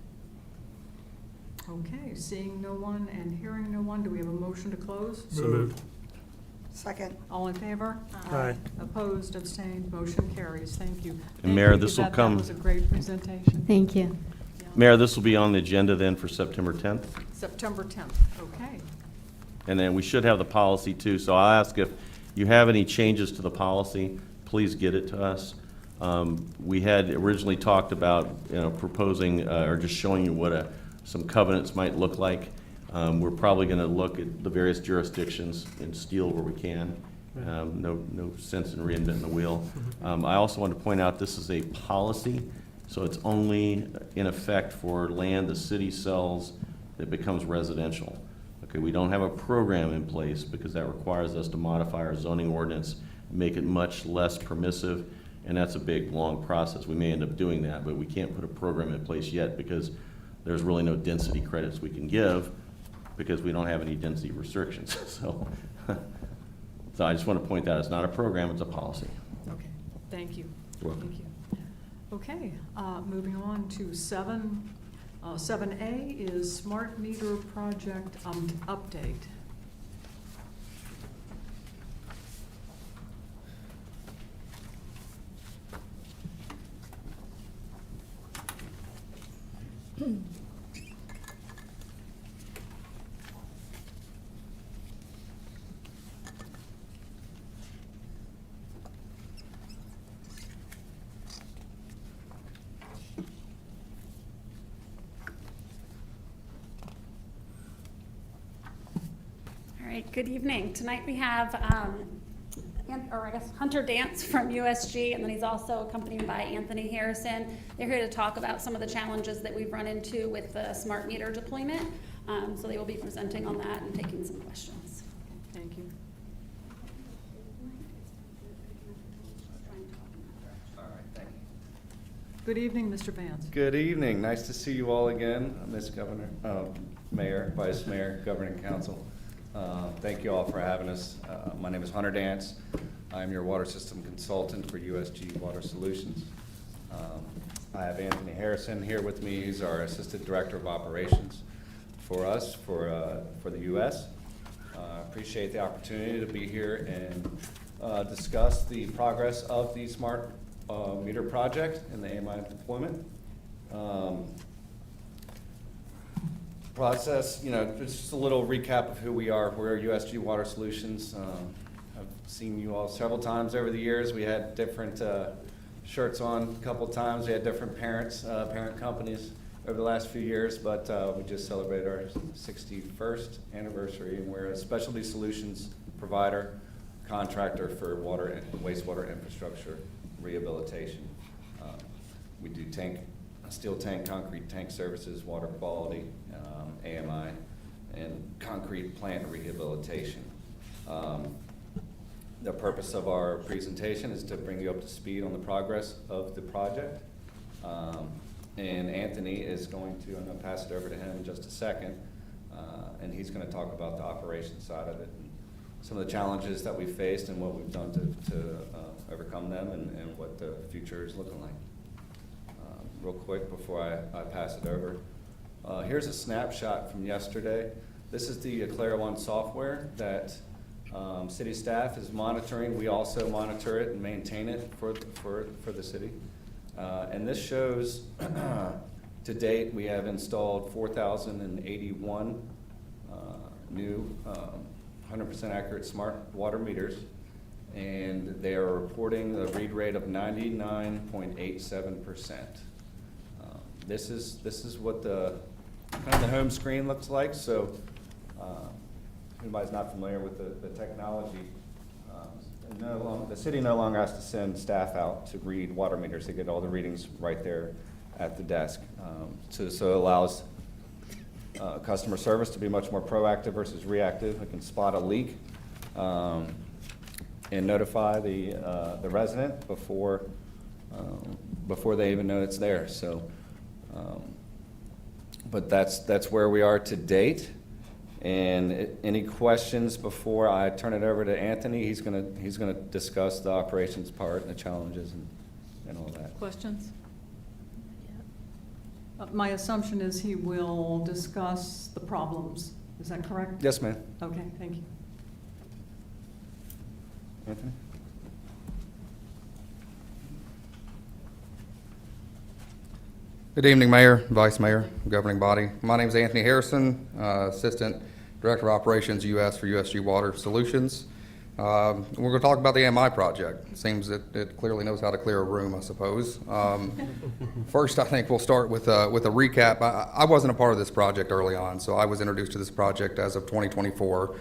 Okay, seeing no one and hearing no one, do we have a motion to close? So moved. Second. All in favor? Aye. Opposed, abstained, motion carries. Thank you. And Mayor, Thank you, this will Yvette. come- That was a great presentation. Thank you. Yeah. Mayor, this will be on the agenda then for September 10th. September 10th, okay. And then we should have the policy too, so I'll ask if you have any changes to the policy, please get it to us. We had originally talked about, you know, proposing or just showing you what some covenants might look like. We're probably going to look at the various jurisdictions and steal where we can. No sense in reinventing the wheel. I also want to point out this is a policy. So it's only in effect for land the city sells that becomes residential. Okay, we don't have a program in place because that requires us to modify our zoning ordinance, make it much less permissive, and that's a big, long process. We may end up doing that, but we can't put a program in place yet because there's really no density credits we can give because we don't have any density restrictions. So, so I just want to point out, it's not a program, it's a policy. Okay, thank you. You're welcome. Thank you. Okay, moving on to 7A is smart meter project update. All right, good evening. Tonight we have, Hunter Dance from USG, and then he's also accompanied by Anthony Harrison. They're here to talk about some of the challenges that we've run into with the smart meter deployment. So they will be presenting on that and taking some questions. Thank you. Good evening, Mr. Vance. Good evening. Nice to see you all again, Ms. Governor, Mayor, Vice Mayor, Governing Council. Thank you all for having us. My name is Hunter Dance. I'm your water system consultant for USG Water Solutions. I have Anthony Harrison here with me. He's our Assistant Director of Operations for us, for the U.S. Appreciate the opportunity to be here and discuss the progress of the smart meter project and the AMI deployment. Process, just a little recap of who we are. We're USG Water Solutions. I've seen you all several times over the years. We had different shirts on a couple times. We had different parent companies over the last few years, but we just celebrated our 61st anniversary, and we're a specialty solutions provider, contractor for water and wastewater infrastructure rehabilitation. We do steel tank, concrete tank services, water quality, AMI, and concrete plant rehabilitation. The purpose of our presentation is to bring you up to speed on the progress of the project. And Anthony is going to, I'm going to pass it over to him in just a second, and he's going to talk about the operations side of it, and some of the challenges that we faced and what we've done to overcome them, and what the future is looking like. Real quick before I pass it over. Here's a snapshot from yesterday. This is the Aclara One software that city staff is monitoring. We also monitor it and maintain it for the city. And this shows, to date, we have installed 4,081 new 100% accurate smart water meters, and they are reporting a read rate of 99.87%. This is what the kind of the home screen looks like. So, if anybody's not familiar with the technology, the city no longer has to send staff out to read water meters. They get all the readings right there at the desk. So it allows customer service to be much more proactive versus reactive. We can spot a leak and notify the resident before they even know it's there. So. But that's where we are to date. And any questions before I turn it over to Anthony? He's gonna discuss the operations part and the challenges and all that. Questions? My assumption is he will discuss the problems. Is that correct? Yes, ma'am. Okay, thank you. Anthony? Good evening, Mayor, Vice Mayor, Governing Body. My name is Anthony Harrison, Assistant Director of Operations US for USG Water Solutions. We're going to talk about the AMI project. It seems that it clearly knows how to clear a room, I suppose. First, I think we'll start with a recap. I wasn't a part of this project early on, so I was introduced to this project as of 2024.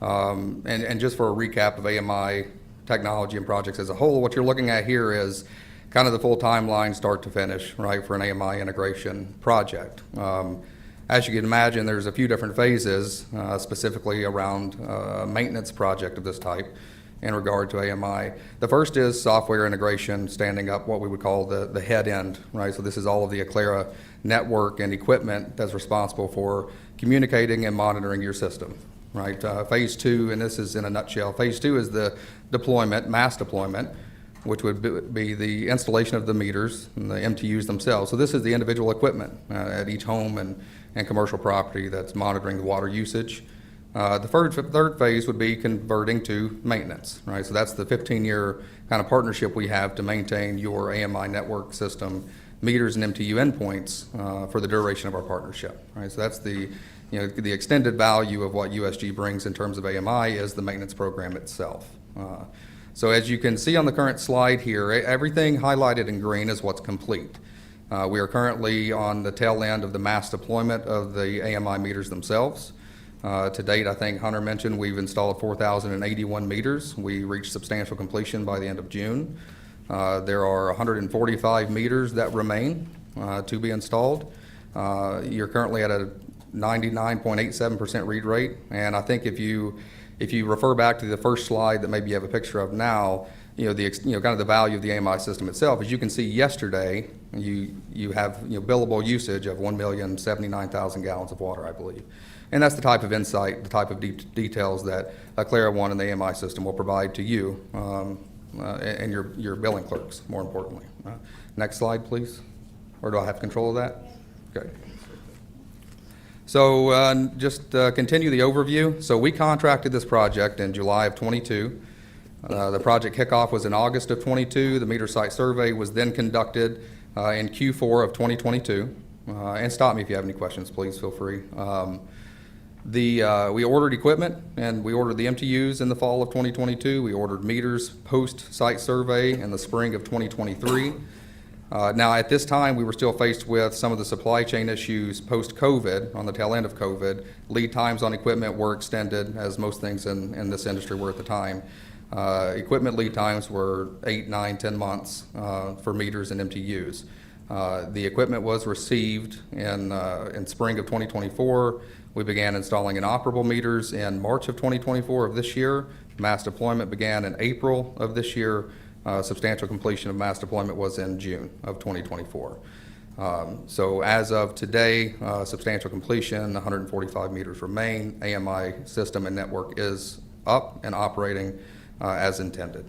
And just for a recap of AMI technology and projects as a whole, what you're looking at here is kind of the full timeline, start to finish, right, for an AMI integration project. As you can imagine, there's a few different phases, specifically around a maintenance project of this type in regard to AMI. The first is software integration, standing up what we would call the head end, right? So this is all of the Aclara network and equipment that's responsible for communicating and monitoring your system, right? Phase 2, and this is in a nutshell, phase 2 is the deployment, mass deployment, which would be the installation of the meters and the MTUs themselves. So this is the individual equipment at each home and commercial property that's monitoring the water usage. The third phase would be converting to maintenance, right? So that's the 15-year kind of partnership we have to maintain your AMI network system, meters and MTU endpoints for the duration of our partnership, right? So that's the extended value of what USG brings in terms of AMI is the maintenance program itself. So as you can see on the current slide here, everything highlighted in green is what's complete. We are currently on the tail end of the mass deployment of the AMI meters themselves. To date, I think Hunter mentioned we've installed 4,081 meters. We reached substantial completion by the end of June. There are 145 meters that remain to be installed. You're currently at a 99.87% read rate, and I think if you refer back to the first slide that maybe you have a picture of now, kind of the value of the AMI system itself. As you can see, yesterday you have billable usage of 1,079,000 gallons of water, I believe. And that's the type of insight, the type of details that Aclara One and the AMI system will provide to you and your billing clerks, more importantly. Next slide, please. Or do I have control of that? Okay. So just continue the overview. So we contracted this project in July of 22. The project kickoff was in August of 22. The meter site survey was then conducted in Q4 of 2022. And stop me if you have any questions, please feel free. We ordered equipment, and we ordered the MTUs in the fall of 2022. We ordered meters post-site survey in the spring of 2023. Now, at this time, we were still faced with some of the supply chain issues post-COVID, on the tail end of COVID. Lead times on equipment were extended, as most things in this industry were at the time. Equipment lead times were 8, 9, 10 months for meters and MTUs. The equipment was received in spring of 2024. We began installing inoperable meters in March of 2024 of this year. Mass deployment began in April of this year. Substantial completion of mass deployment was in June of 2024. So as of today, substantial completion, 145 meters remain. AMI system and network is up and operating as intended.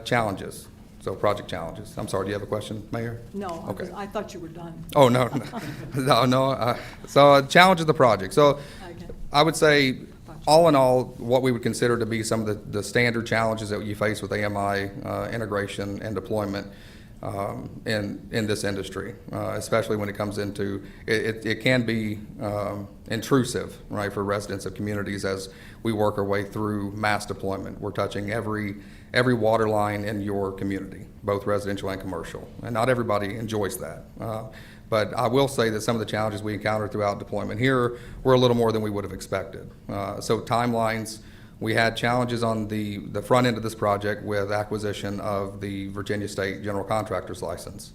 Challenges. So project challenges. I'm sorry, do you have a question, Mayor? No, Okay. I thought you were done. Oh, no. No. So challenge of the project. So Okay. I would say, all in all, what we would consider to be some of the standard challenges that you face with AMI integration and deployment in this industry, especially when it comes into, it can be intrusive, right, for residents of communities as we work our way through mass deployment. We're touching every water line in your community, both residential and commercial, and not everybody enjoys that. But I will say that some of the challenges we encountered throughout deployment here were a little more than we would have expected. So timelines, we had challenges on the front end of this project with acquisition of the Virginia State General Contractor's License.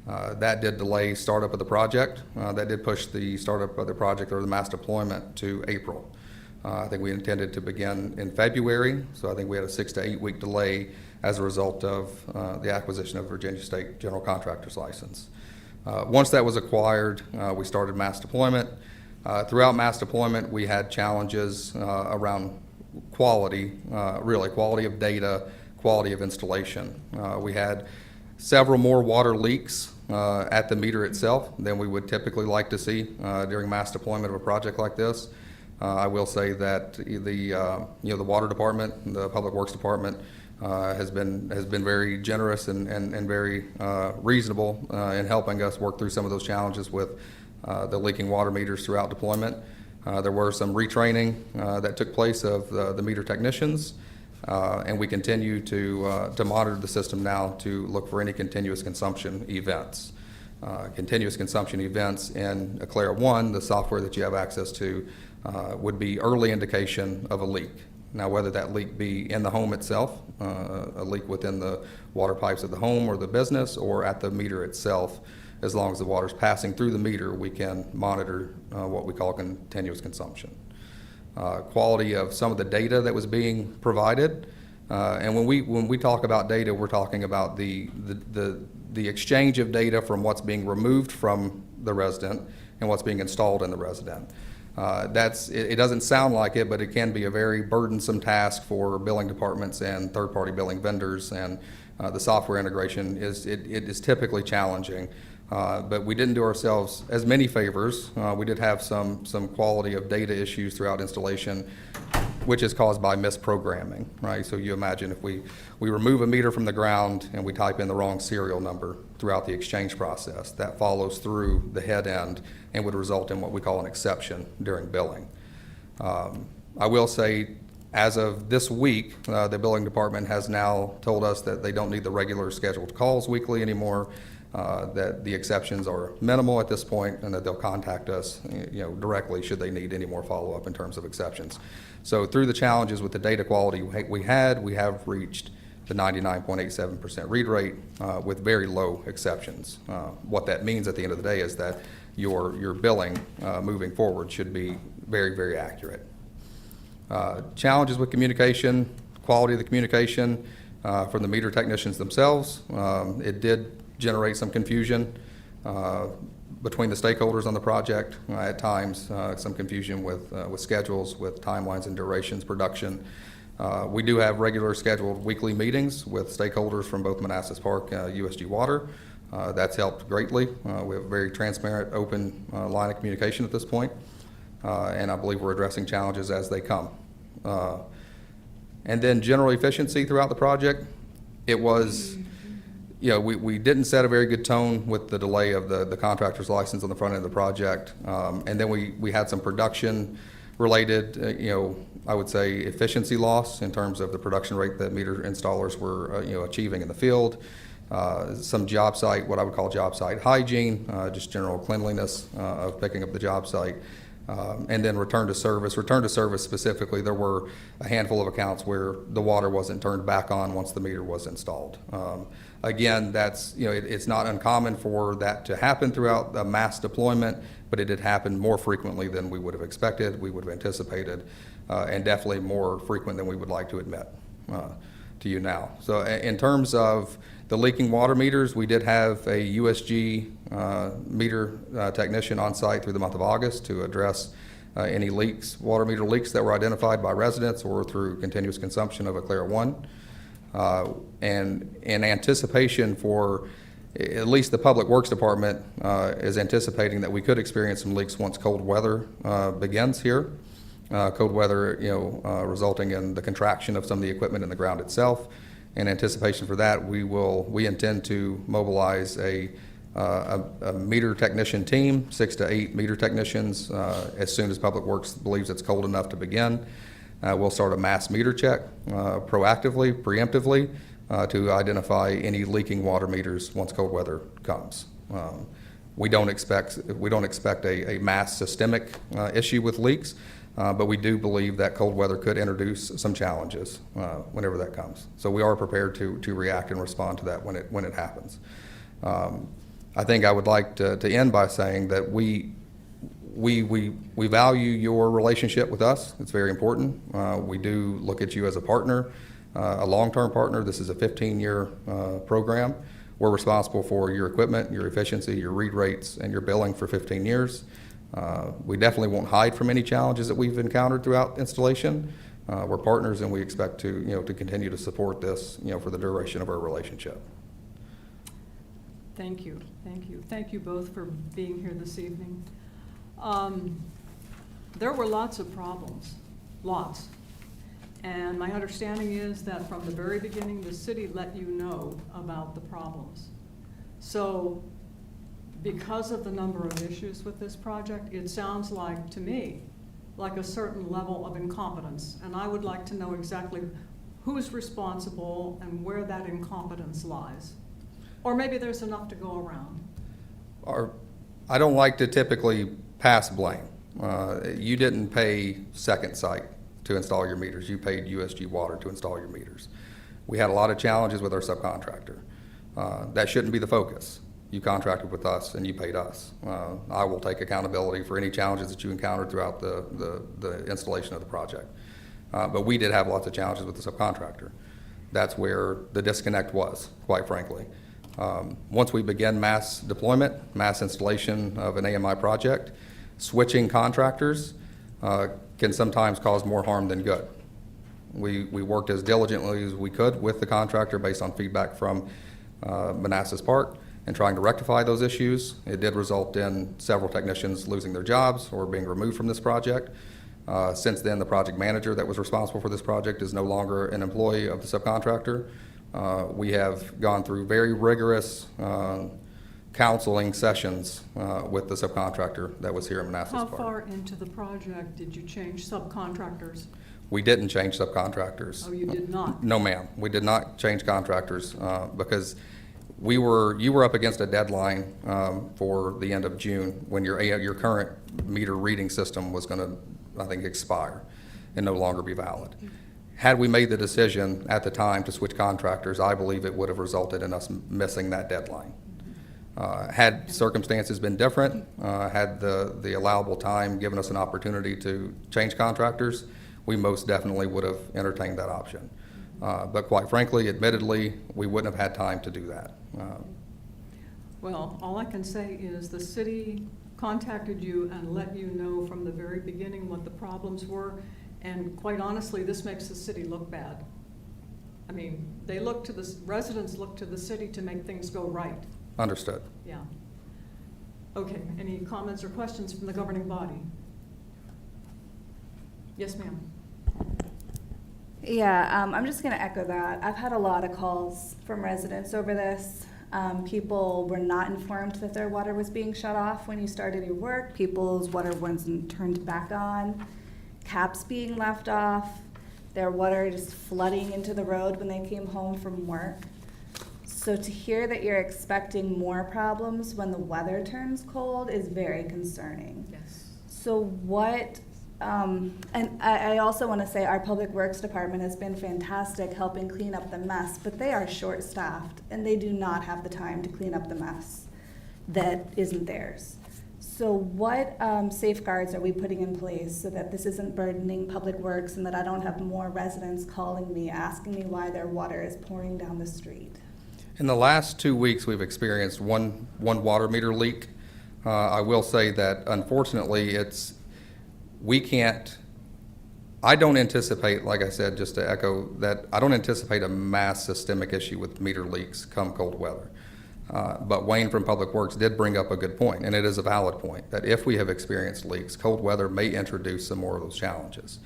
That did delay startup of the project. That did push the startup of the project or the mass deployment to April. I think we intended to begin in February, so I think we had a 6 to 8 week delay as a result of the acquisition of Virginia State General Contractor's License. Once that was acquired, we started mass deployment. Throughout mass deployment, we had challenges around quality, really quality of data, quality of installation. We had several more water leaks at the meter itself than we would typically like to see during mass deployment of a project like this. I will say that the water department, the public works department, has been very generous and very reasonable in helping us work through some of those challenges with the leaking water meters throughout deployment. There were some retraining that took place of the meter technicians, and we continue to monitor the system now to look for any continuous consumption events. Continuous consumption events in Aclara One, the software that you have access to, would be early indication of a leak. Now, whether that leak be in the home itself, a leak within the water pipes of the home or the business, or at the meter itself, as long as the water's passing through the meter, we can monitor what we call continuous consumption. Quality of some of the data that was being provided, and when we talk about data, we're talking about the exchange of data from what's being removed from the resident and what's being installed in the resident. It doesn't sound like it, but it can be a very burdensome task for billing departments and third-party billing vendors, and the software integration it is typically challenging. But we didn't do ourselves as many favors. We did have some quality of data issues throughout installation, which is caused by misprogramming, right? So you imagine if we remove a meter from the ground and we type in the wrong serial number throughout the exchange process, that follows through the head end and would result in what we call an exception during billing. I will say, as of this week, the billing department has now told us that they don't need the regular scheduled calls weekly anymore, that the exceptions are minimal at this point, and that they'll contact us, directly should they need any more follow-up in terms of exceptions. So through the challenges with the data quality we have reached the 99.87% read rate with very low exceptions. What that means at the end of the day is that your billing moving forward should be very, very accurate. Challenges with communication, quality of the communication from the meter technicians themselves. It did generate some confusion between the stakeholders on the project. At times, some confusion with schedules, with timelines and durations, production. We do have regular scheduled weekly meetings with stakeholders from both Manassas Park, USG Water. That's helped greatly. We have a very transparent, open line of communication at this point, and I believe we're addressing challenges as they come. And then general efficiency throughout the project. It was, we didn't set a very good tone with the delay of the contractor's license on the front end of the project. And then we had some production related, I would say efficiency loss in terms of the production rate that meter installers were, achieving in the field. Some job site, what I would call job site hygiene, just general cleanliness of picking up the job site. And then return to service. Return to service specifically, there were a handful of accounts where the water wasn't turned back on once the meter was installed. Again, that's, it's not uncommon for that to happen throughout a mass deployment, but it did happen more frequently than we would have expected, we would have anticipated, and definitely more frequent than we would like to admit to you now. So in terms of the leaking water meters, we did have a USG meter technician on site through the month of August to address any leaks, water meter leaks that were identified by residents or through continuous consumption of Eclair 1. And in anticipation for, at least the Public Works Department is anticipating that we could experience some leaks once cold weather begins here. Cold weather, resulting in the contraction of some of the equipment in the ground itself. In anticipation for that, we intend to mobilize a meter technician team, 6 to 8 meter technicians, as soon as Public Works believes it's cold enough to begin. We'll start a mass meter check proactively, preemptively, to identify any leaking water meters once cold weather comes. We don't expect a mass systemic issue with leaks, but we do believe that cold weather could introduce some challenges whenever that comes. So we are prepared to react and respond to that when it happens. I think I would like to end by saying that we value your relationship with us. It's very important. We do look at you as a partner, a long-term partner. This is a 15-year program. We're responsible for your equipment, your efficiency, your read rates, and your billing for 15 years. We definitely won't hide from any challenges that we've encountered throughout installation. We're partners, and we expect to continue to support this, for the duration of our relationship. Thank you, thank you. Thank you both for being here this evening. There were lots of problems, lots. And my understanding is that from the very beginning, the city let you know about the problems. So because of the number of issues with this project, it sounds like, to me, like a certain level of incompetence. And I would like to know exactly who's responsible and where that incompetence lies. Or maybe there's enough to go around. I don't like to typically pass blame. You didn't pay Second Sight to install your meters. You paid USG Water to install your meters. We had a lot of challenges with our subcontractor. That shouldn't be the focus. You contracted with us and you paid us. I will take accountability for any challenges that you encountered throughout the installation of the project. But we did have lots of challenges with the subcontractor. That's where the disconnect was, quite frankly. Once we begin mass deployment, mass installation of an AMI project, switching contractors can sometimes cause more harm than good. We worked as diligently as we could with the contractor based on feedback from Manassas Park and trying to rectify those issues. It did result in several technicians losing their jobs or being removed from this project. Since then, the project manager that was responsible for this project is no longer an employee of the subcontractor. We have gone through very rigorous counseling sessions with the subcontractor that was here in Manassas How Park. far into the project did you change subcontractors? We didn't change subcontractors. Oh, you did not? No, ma'am. We did not change contractors because you were up against a deadline for the end of June when your current meter reading system was going to, I think, expire and no longer be valid. Had we made the decision at the time to switch contractors, I believe it would have resulted in us missing that deadline. Had circumstances been different, had the allowable time given us an opportunity to change contractors, we most definitely would have entertained that option. But quite frankly, admittedly, we wouldn't have had time to do that. Well, all I can say is the city contacted you and let you know from the very beginning what the problems were, and quite honestly, this makes the city look bad. I mean, residents look to the city to make things go right. Understood. Yeah. Okay, any comments or questions from the governing body? Yes, ma'am. Yeah, I'm just going to echo that. I've had a lot of calls from residents over this. People were not informed that their water was being shut off when you started your work. People's water wasn't turned back on. Caps being left off. Their water just flooding into the road when they came home from work. So to hear that you're expecting more problems when the weather turns cold is very concerning. Yes. So what, and I also want to say our Public Works Department has been fantastic helping clean up the mess, but they are short-staffed and they do not have the time to clean up the mess that isn't theirs. So what safeguards are we putting in place so that this isn't burdening Public Works and that I don't have more residents calling me, asking me why their water is pouring down the street? In the last 2 weeks, we've experienced one water meter leak. I will say that unfortunately, I don't anticipate, like I said, just to echo that, I don't anticipate a mass systemic issue with meter leaks come cold weather. But Wayne from Public Works did bring up a good point, and it is a valid point, that if we have experienced leaks, cold weather may introduce some more of those challenges.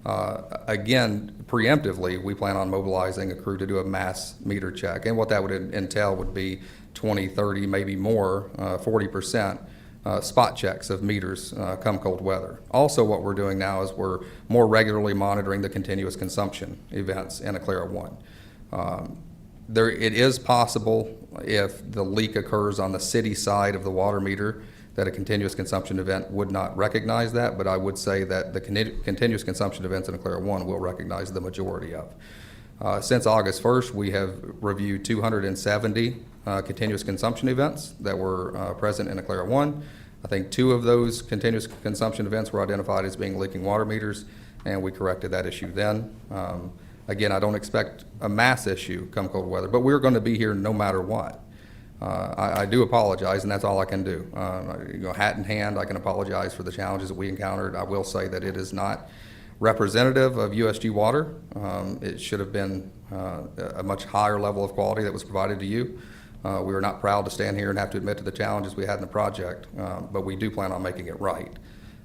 Again, preemptively, we plan on mobilizing a crew to do a mass meter check, and what that would entail would be 20, 30, maybe more, 40% spot checks of meters come cold weather. Also, what we're doing now is we're more regularly monitoring the continuous consumption events in Aclara 1. It is possible if the leak occurs on the city side of the water meter that a continuous consumption event would not recognize that, but I would say that the continuous consumption events in Aclara 1 will recognize the majority of. Since August 1st, we have reviewed 270 continuous consumption events that were present in Aclara 1. I think 2 of those continuous consumption events were identified as being leaking water meters, and we corrected that issue then. Again, I don't expect a mass issue come cold weather, but we're going to be here no matter what. I do apologize, and that's all I can do. Hat in hand, I can apologize for the challenges that we encountered. I will say that it is not representative of USG Water. It should have been a much higher level of quality that was provided to you. We are not proud to stand here and have to admit to the challenges we had in the project, but we do plan on making it right.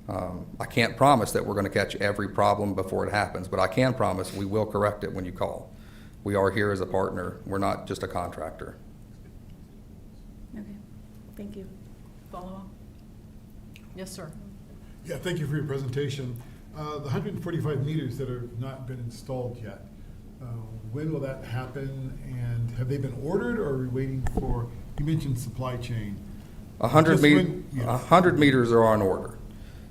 I can't promise that we're going to catch every problem before it happens, but I can promise we will correct it when you call. We are here as a partner. We're not just a contractor. Okay, thank you. Follow up? Yes, sir. Yeah, thank you for your presentation. The 145 meters that have not been installed yet, when will that happen, and have they been ordered, or are we waiting for, you mentioned supply chain? 100 meters are on order.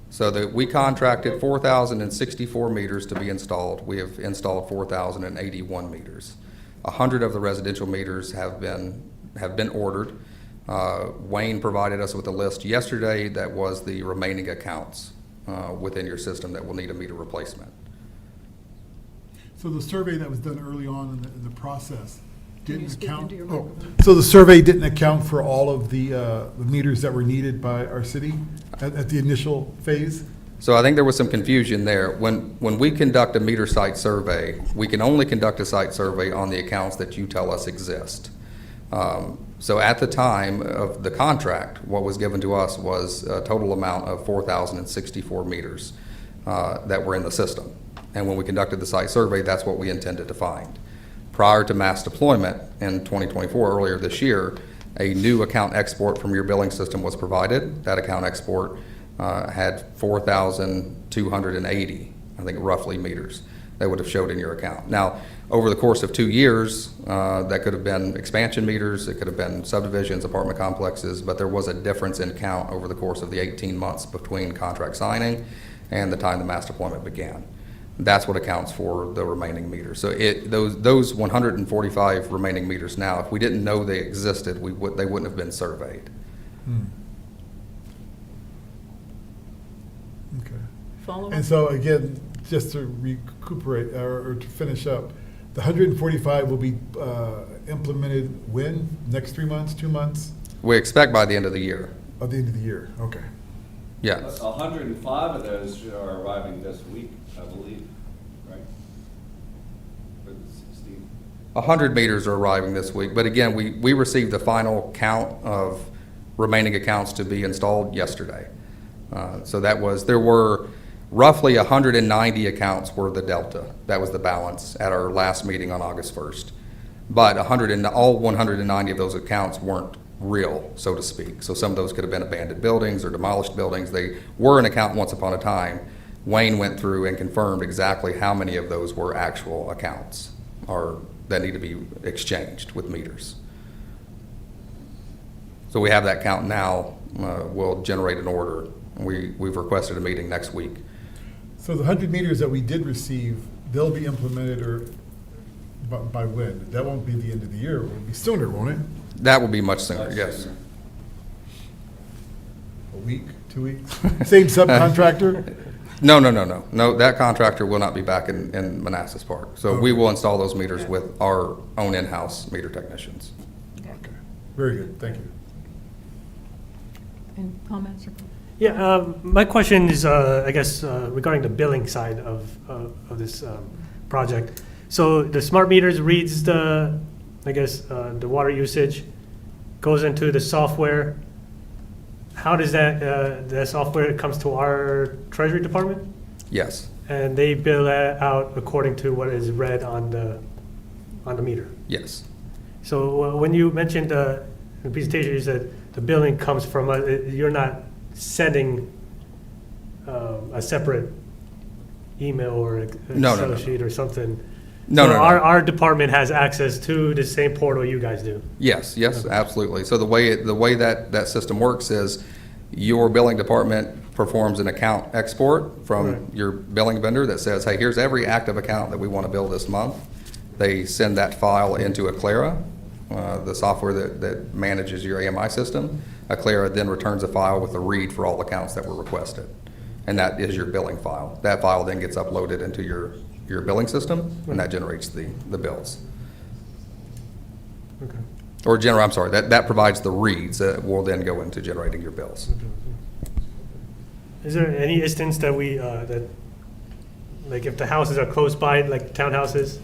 So that we contracted 4,064 meters to be installed. We have installed 4,081 meters. 100 of the residential meters have been ordered. Wayne provided us with a list yesterday that was the remaining accounts within your system that will need a meter replacement. So the survey that was done early on in the process Can you didn't speak account. into your Oh, microphone? so the survey didn't account for all of the meters that were needed by our city at the initial phase? So I think there was some confusion there. When we conduct a meter site survey, we can only conduct a site survey on the accounts that you tell us exist. So at the time of the contract, what was given to us was a total amount of 4,064 meters that were in the system. And when we conducted the site survey, that's what we intended to find. Prior to mass deployment in 2024, earlier this year, a new account export from your billing system was provided. That account export had 4,280, I think roughly, meters that would have showed in your account. Now, over the course of 2 years, that could have been expansion meters, it could have been subdivisions, apartment complexes, but there was a difference in count over the course of the 18 months between contract signing and the time the mass deployment began. That's what accounts for the remaining meters. So those 145 remaining meters now, if we didn't know they existed, they wouldn't have been surveyed. Okay. Follow And up? so again, just to recuperate or to finish up, the 145 will be implemented when? Next 3 months, 2 months? We expect by the end of the year. At the end of the year, okay. Yes. 105 of those are arriving this week, I believe, right? For the 16th. 100 meters are arriving this week, but again, we received the final count of remaining accounts to be installed yesterday. So there were roughly 190 accounts were the delta. That was the balance at our last meeting on August 1st. But all 190 of those accounts weren't real, so to speak. So some of those could have been abandoned buildings or demolished buildings. They were an account once upon a time. Wayne went through and confirmed exactly how many of those were actual accounts or that need to be exchanged with meters. So we have that count now. We'll generate an order. We've requested a meeting next week. So the 100 meters that we did receive, they'll be implemented by when? That won't be the end of the year, it will be sooner, won't it? That will be much sooner, yes. A week, 2 weeks? Same subcontractor? No, that contractor will not be back in Manassas Park. So we will install those meters with our own in-house meter technicians. Okay, very good, thank you. Any comments? Yeah, my question is, I guess, regarding the billing side of this project. So the smart meters reads the water usage, goes into the software. How does the software comes to our Treasury Department? Yes, And they bill that out according to what is read on the meter. yes. So when you mentioned in the presentation, you said the billing comes from you're not sending a separate email or No, Excel no. sheet or something. No, So no, no. Our department has access to the same portal you guys do. Yes, absolutely. So the way that system works is your billing department performs an account export from Right. your billing vendor that says, hey, here's every active account that we want to bill this month. They send that file into Aclara, the software that manages your AMI system. Aclara then returns a file with a read for all accounts that were requested. And that is your billing file. That file then gets uploaded into your billing system, and that generates the bills. Okay. Or that provides the reads that will then go into generating your bills. Is there any instance that like if the houses are close by, like townhouses,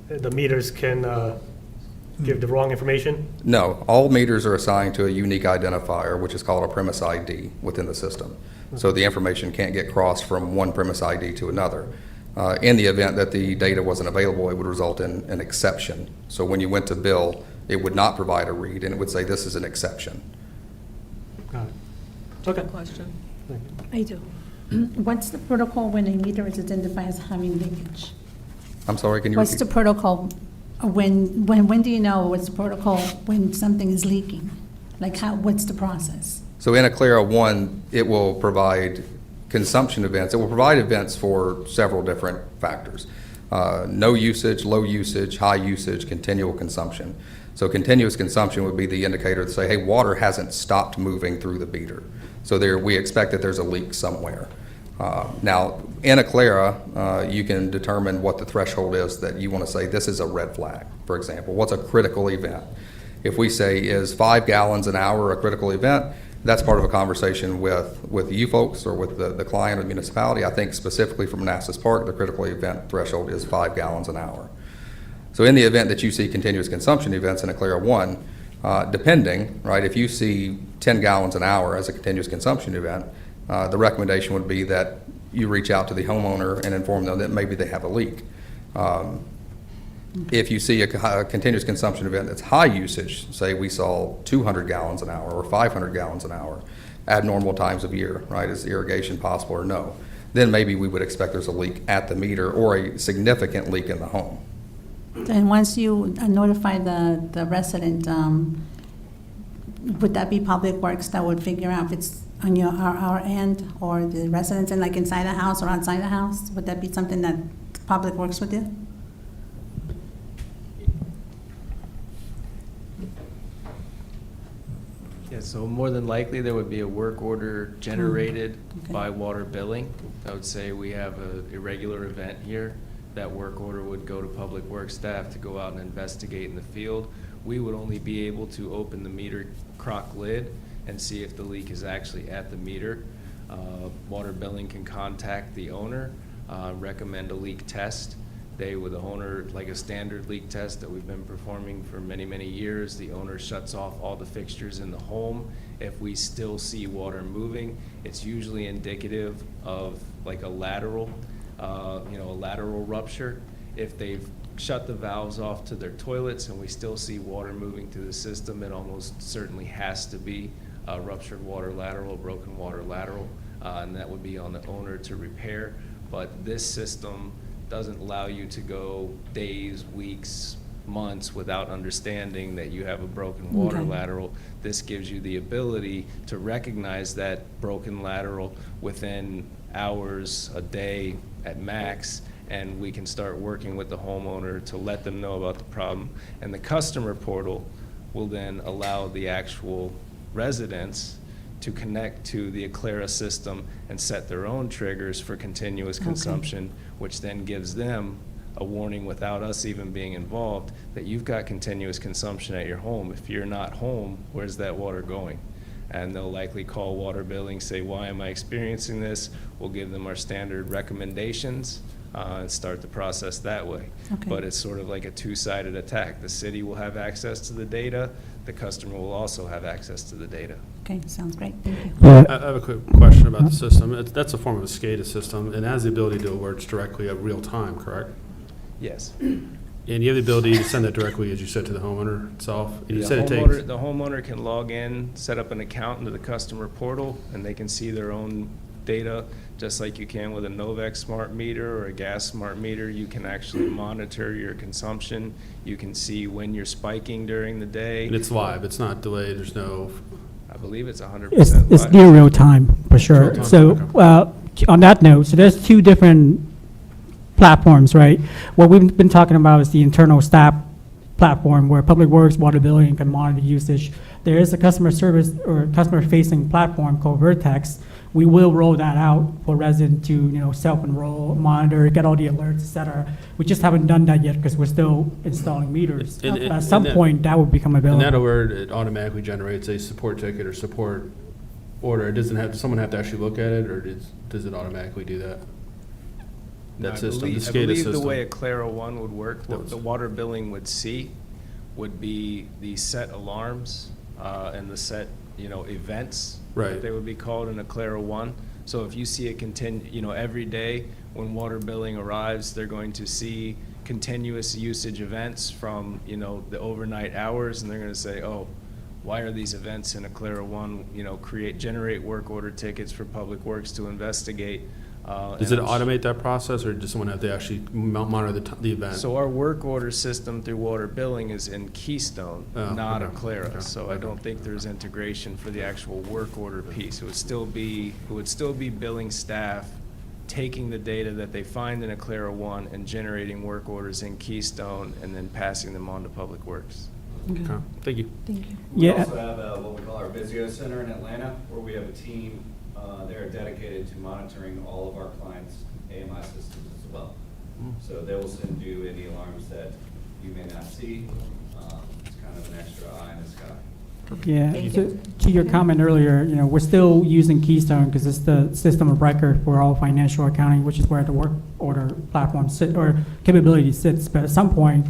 the meters can give the wrong information? No, all meters are assigned to a unique identifier, which is called a premise ID within the system. So the information can't get crossed from one premise ID to another. In the event that the data wasn't available, it would result in an exception. So when you went to bill, it would not provide a read, and it would say this is an exception. Got it. Okay. Question? I do. What's the protocol when a meter is identified as having leakage? I'm sorry, can you What's repeat? the protocol when do you know what's the protocol when something is leaking? Like what's the process? So in Aclara 1, it will provide consumption events. It will provide events for several different factors. No usage, low usage, high usage, continual consumption. So continuous consumption would be the indicator to say, hey, water hasn't stopped moving through the meter. So there, we expect that there's a leak somewhere. Now, in Aclara, you can determine what the threshold is that you want to say, this is a red flag, for example. What's a critical event? If we say, is 5 gallons an hour a critical event, that's part of a conversation with you folks or with the client or the municipality. I think specifically for Manassas Park, the critical event threshold is 5 gallons an hour. So in the event that you see continuous consumption events in Aclara 1, depending, right, if you see 10 gallons an hour as a continuous consumption event, the recommendation would be that you reach out to the homeowner and inform them that maybe they have a leak. If you see a continuous consumption event that's high usage, say we saw 200 gallons an hour or 500 gallons an hour at normal times of year, right, is irrigation possible or no, then maybe we would expect there's a leak at the meter or a significant leak in the home. And once you notify the resident, would that be Public Works that would figure out if it's on our end or the residents in, like inside the house or outside the house? Would that be something that Public Works would do? Yeah, so more than likely, there would be a work order generated by water billing. I would say we have an irregular event here. That work order would go to Public Works staff to go out and investigate in the field. We would only be able to open the meter crock lid and see if the leak is actually at the meter. Water billing can contact the owner, recommend a leak test. They, with the owner, like a standard leak test that we've been performing for many, many years, the owner shuts off all the fixtures in the home. If we still see water moving, it's usually indicative of like a lateral, a lateral rupture. If they've shut the valves off to their toilets and we still see water moving through the system, it almost certainly has to be a ruptured water lateral, broken water lateral, and that would be on the owner to repair. But this system doesn't allow you to go days, weeks, months without understanding that you have a broken water lateral. This gives you the ability to recognize that broken lateral within hours, a day at max, and we can start working with the homeowner to let them know about the problem. And the customer portal will then allow the actual residents to connect to the Aclara system and set their own triggers for continuous consumption, which then gives them a warning without us even being involved that you've got continuous consumption at your home. If you're not home, where's that water going? And they'll likely call water billing, say, why am I experiencing this? We'll give them our standard recommendations and start the process that way. But it's sort of like a two-sided attack. The city will have access to the data. The customer will also have access to the data. Okay, sounds great. Thank you. I have a quick question about the system. That's a form of a SCADA system and has the ability to alert directly at real time, correct? Yes. And you have the ability to send that directly, as you said, to the homeowner itself? And you said The homeowner can log in, set up an account into the customer portal, and they can see their own data, just like you can with a Novec smart meter or a gas smart meter. You can actually monitor your consumption. You can see when you're spiking during the day. And it's live, it's not delayed, there's no... I believe it's 100% It's live. near real time, for sure. Real time, So, on that note, so there's two different platforms, right? What we've been talking about is the internal staff platform where Public Works, water billing can monitor usage. There is a customer service or customer-facing platform called Vertex. We will roll that out for residents to, self-enroll, monitor, get all the alerts, et cetera. We just haven't done that yet because we're still installing meters. At some point, that will become available. In that alert, it automatically generates a support ticket or support order. It doesn't have, does someone have to actually look at it, or does it automatically do that? That system, the SCADA system. I believe the way Aclara 1 would work, the water billing would see, would be the set alarms and the set, events. Right. They would be called in Aclara 1. So if you see it every day when water billing arrives, they're going to see continuous usage events from, the overnight hours, and they're going to say, oh, why are these events in Aclara 1, generate work order tickets for Public Works to investigate. Does it automate that process, or does someone have to actually monitor the event? So our work order system through water billing is in Keystone, Oh, not okay. Aclara. Okay. So I don't think there's integration for the actual work order piece. It would still be billing staff taking the data that they find in Aclara 1 and generating work orders in Keystone and then passing them on to Public Works. Okay, thank you. Thank you. We Yeah. also have what we call our Visio Center in Atlanta, where we have a team, they're dedicated to monitoring all of our clients' AMI systems as well. So they will send you any alarms that you may not see. It's kind of an extra eye in the sky. Yeah, so to your comment earlier, we're still using Keystone because it's the system of record for all financial accounting, which is where the work order platform sit or capability sits. But at some point,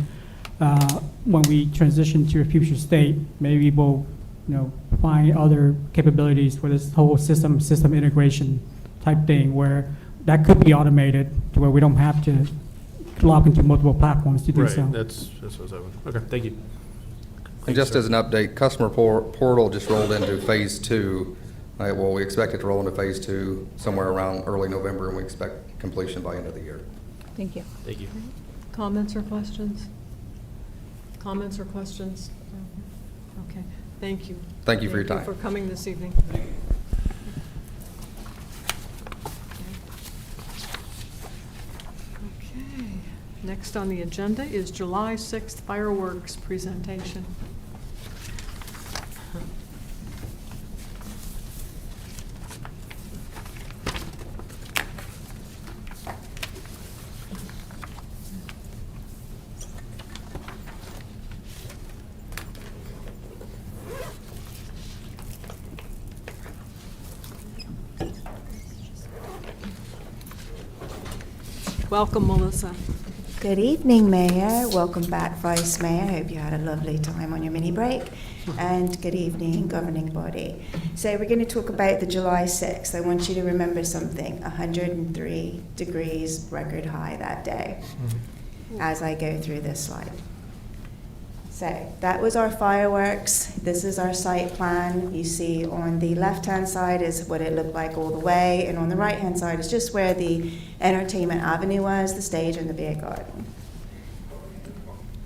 when we transition to a future state, maybe we'll, find other capabilities for this whole system integration type thing where that could be automated to where we don't have to log into multiple platforms to do so. Right, that's what I was hoping. Okay, thank you. And just as an update, customer portal just rolled into phase 2. Well, we expect it to roll into phase 2 somewhere around early November, and we expect completion by end of the year. Thank you. Thank you. Comments or questions? Comments or questions? Okay, thank you. Thank you for your time. Thank you for coming this evening. Okay, next on the agenda is July 6th fireworks presentation. Welcome, Melissa. Good evening, Mayor. Welcome back, Vice Mayor. Hope you had a lovely time on your mini break. And good evening, governing body. So we're going to talk about the July 6th. I want you to remember something, 103 degrees record high that day as I go through this slide. So that was our fireworks. This is our site plan. You see on the left-hand side is what it looked like all the way, and on the right-hand side is just where the entertainment avenue was, the stage and the beer garden.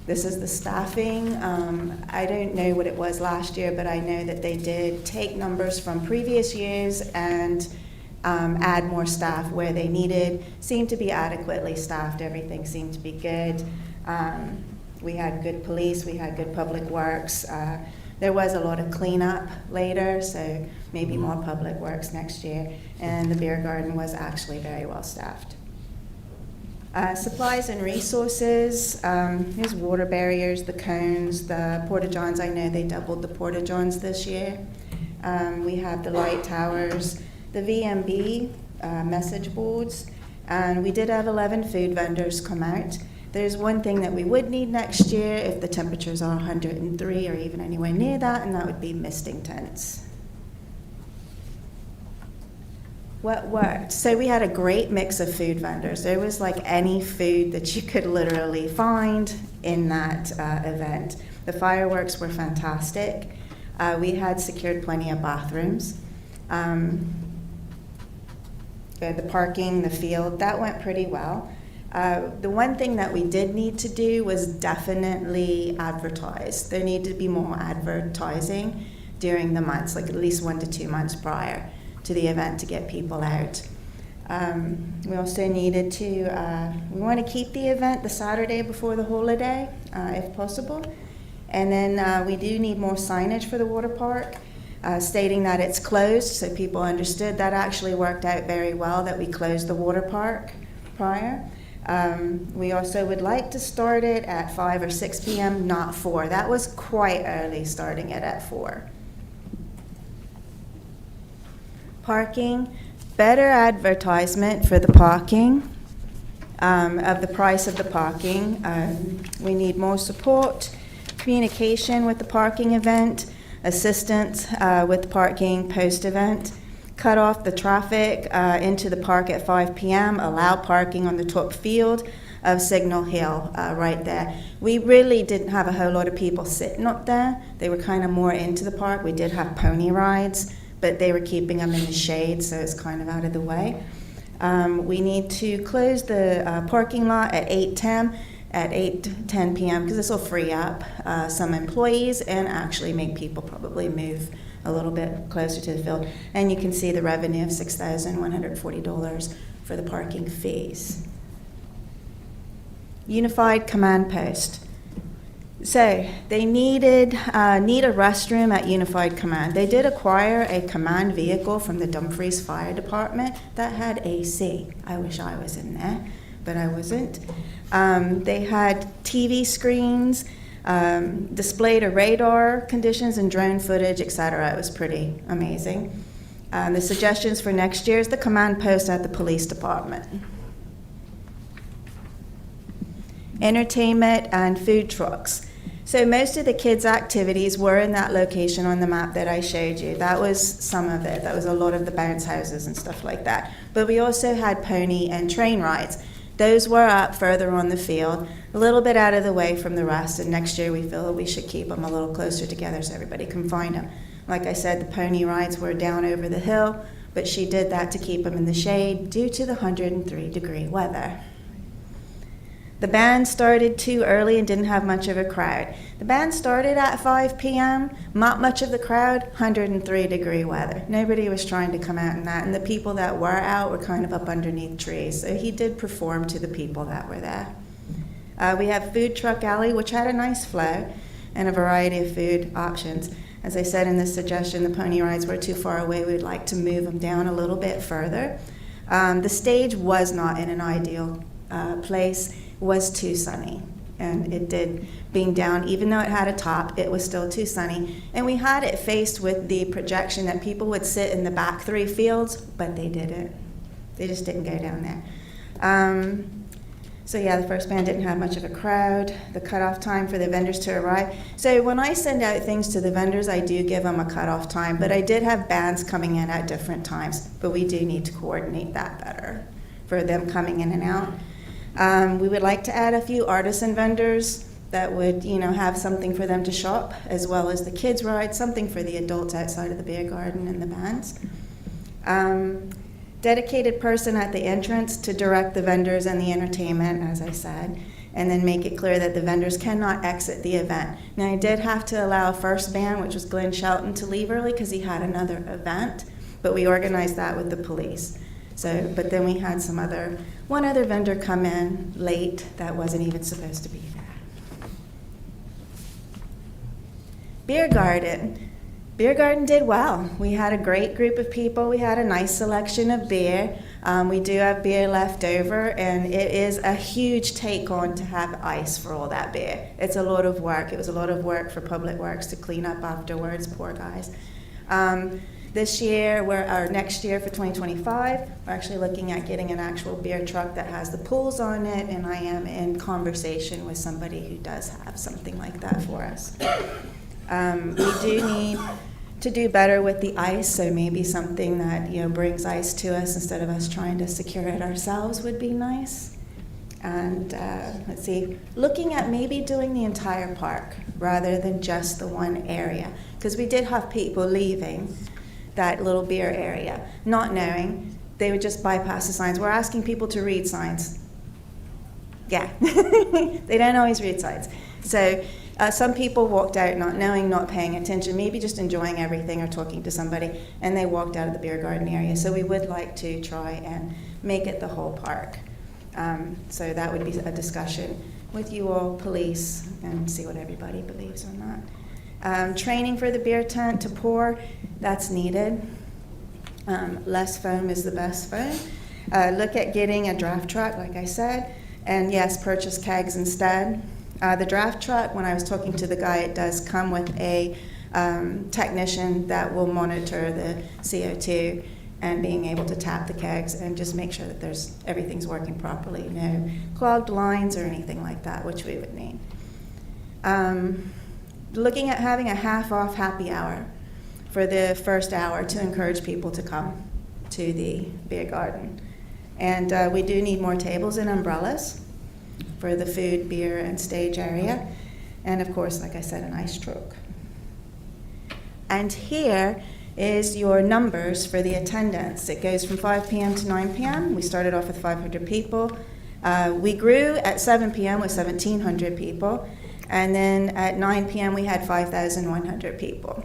This is the staffing. I don't know what it was last year, but I know that they did take numbers from previous years and add more staff where they needed. Seemed to be adequately staffed. Everything seemed to be good. We had good police, we had good public works. There was a lot of cleanup later, so maybe more public works next year. And the beer garden was actually very well staffed. Supplies and resources, here's water barriers, the cones, the porta-johns. I know they doubled the porta-johns this year. We have the light towers, the VMB message boards, and we did have 11 food vendors come out. There's one thing that we would need next year if the temperatures are 103 or even anywhere near that, and that would be misting tents. What worked? So we had a great mix of food vendors. There was like any food that you could literally find in that event. The fireworks were fantastic. We had secured plenty of bathrooms. The parking, the field, that went pretty well. The one thing that we did need to do was definitely advertise. There needed to be more advertising during the months, like at least 1 to 2 months prior to the event to get people out. We also needed to, we want to keep the event the Saturday before the holiday, if possible. And then we do need more signage for the water park, stating that it's closed, so people understood. That actually worked out very well, that we closed the water park prior. We also would like to start it at 5 or 6 p.m., not 4. That was quite early, starting it at 4. Parking, better advertisement for the parking, of the price of the parking. We need more support, communication with the parking event, assistance with the parking post-event. Cut off the traffic into the park at 5 p.m., allow parking on the top field of Signal Hill right there. We really didn't have a whole lot of people sitting up there. They were kind of more into the park. We did have pony rides, but they were keeping them in the shade, so it's kind of out of the way. We need to close the parking lot at 8:10 at 8:10 p.m. because this will free up some employees and actually make people probably move a little bit closer to the field. And you can see the revenue of $6,140 for the parking fees. Unified Command Post. So they need a restroom at Unified Command. They did acquire a command vehicle from the Dumfries Fire Department that had AC. I wish I was in there, but I wasn't. They had TV screens, displayed a radar conditions and drone footage, etc. It was pretty amazing. The suggestions for next year is the command post at the police department. Entertainment and food trucks. So most of the kids' activities were in that location on the map that I showed you. That was some of it. That was a lot of the bounce houses and stuff like that. But we also had pony and train rides. Those were up further on the field, a little bit out of the way from the rest, and next year we feel that we should keep them a little closer together so everybody can find them. Like I said, the pony rides were down over the hill, but she did that to keep them in the shade due to the 103-degree weather. The band started too early and didn't have much of a crowd. The band started at 5 p.m., not much of the crowd, 103-degree weather. Nobody was trying to come out in that, and the people that were out were kind of up underneath trees. So he did perform to the people that were there. We have Food Truck Alley, which had a nice flow and a variety of food options. As I said in this suggestion, the pony rides were too far away. We'd like to move them down a little bit further. The stage was not in an ideal place. Was too sunny, and it did, being down, even though it had a top, it was still too sunny. And we had it faced with the projection that people would sit in the back 3 fields, but they didn't. They just didn't go down there. So yeah, the first band didn't have much of a crowd. The cutoff time for the vendors to arrive. So when I send out things to the vendors, I do give them a cutoff time, but I did have bands coming in at different times, but we do need to coordinate that better for them coming in and out. We would like to add a few artisan vendors that would, have something for them to shop, as well as the kids' ride, something for the adults outside of the beer garden and the bands. Dedicated person at the entrance to direct the vendors and the entertainment, as I said, and then make it clear that the vendors cannot exit the event. Now, I did have to allow a first band, which was Glenn Shelton, to leave early because he had another event, but we organized that with the police. So, but then we had one other vendor come in late that wasn't even supposed to be there. Beer garden. Beer garden did well. We had a great group of people. We had a nice selection of beer. We do have beer left over, and it is a huge take on to have ice for all that beer. It's a lot of work. It was a lot of work for Public Works to clean up afterwards, poor guys. This year, or next year for 2025, we're actually looking at getting an actual beer truck that has the pools on it, and I am in conversation with somebody who does have something like that for us. We do need to do better with the ice, so maybe something that brings ice to us instead of us trying to secure it ourselves would be nice. And let's see, looking at maybe doing the entire park rather than just the one area, because we did have people leaving that little beer area, not knowing. They would just bypass the signs. We're asking people to read signs. Yeah, they don't always read signs. So some people walked out not knowing, not paying attention, maybe just enjoying everything or talking to somebody, and they walked out of the beer garden area. So we would like to try and make it the whole park. So that would be a discussion with you all, police, and see what everybody believes on that. Training for the beer tent to pour, that's needed. Less foam is the best foam. Look at getting a draft truck, like I said, and yes, purchase kegs instead. The draft truck, when I was talking to the guy, it does come with a technician that will monitor the CO2 and being able to tap the kegs and just make sure that everything's working properly. No clogged lines or anything like that, which we would need. Looking at having a half-off happy hour for the first hour to encourage people to come to the beer garden. And we do need more tables and umbrellas for the food, beer, and stage area. And of course, like I said, an ice truck. And here is your numbers for the attendance. It goes from 5 p.m. to 9 p.m. We started off with 500 people. We grew at 7 p.m. with 1,700 people. And then at 9 p.m. we had 5,100 people.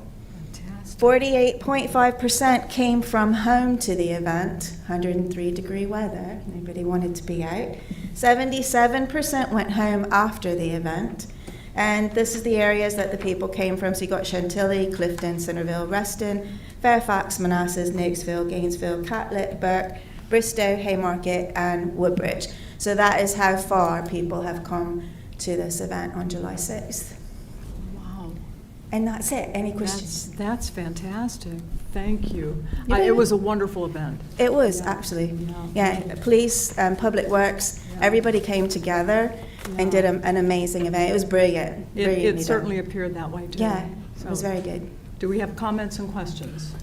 48.5% came from home to the event, 103-degree weather, nobody wanted to be out. 77% went home after the event. And this is the areas that the people came from. So you got Chantilly, Clifton, Centerville, Reston, Fairfax, Manassas, Nokesville, Gainesville, Catlett, Burke, Bristow, Haymarket, and Woodbridge. So that is how far people have come to this event on July 6th. Wow. And that's it. Any questions? That's fantastic. Thank you. You're It was a wonderful event. It was, actually. Yeah, police, Public Works, everybody came together and did an amazing event. It was brilliant. It Brilliantly certainly done. appeared that way, too. Yeah, it was very good. Do we have comments and questions?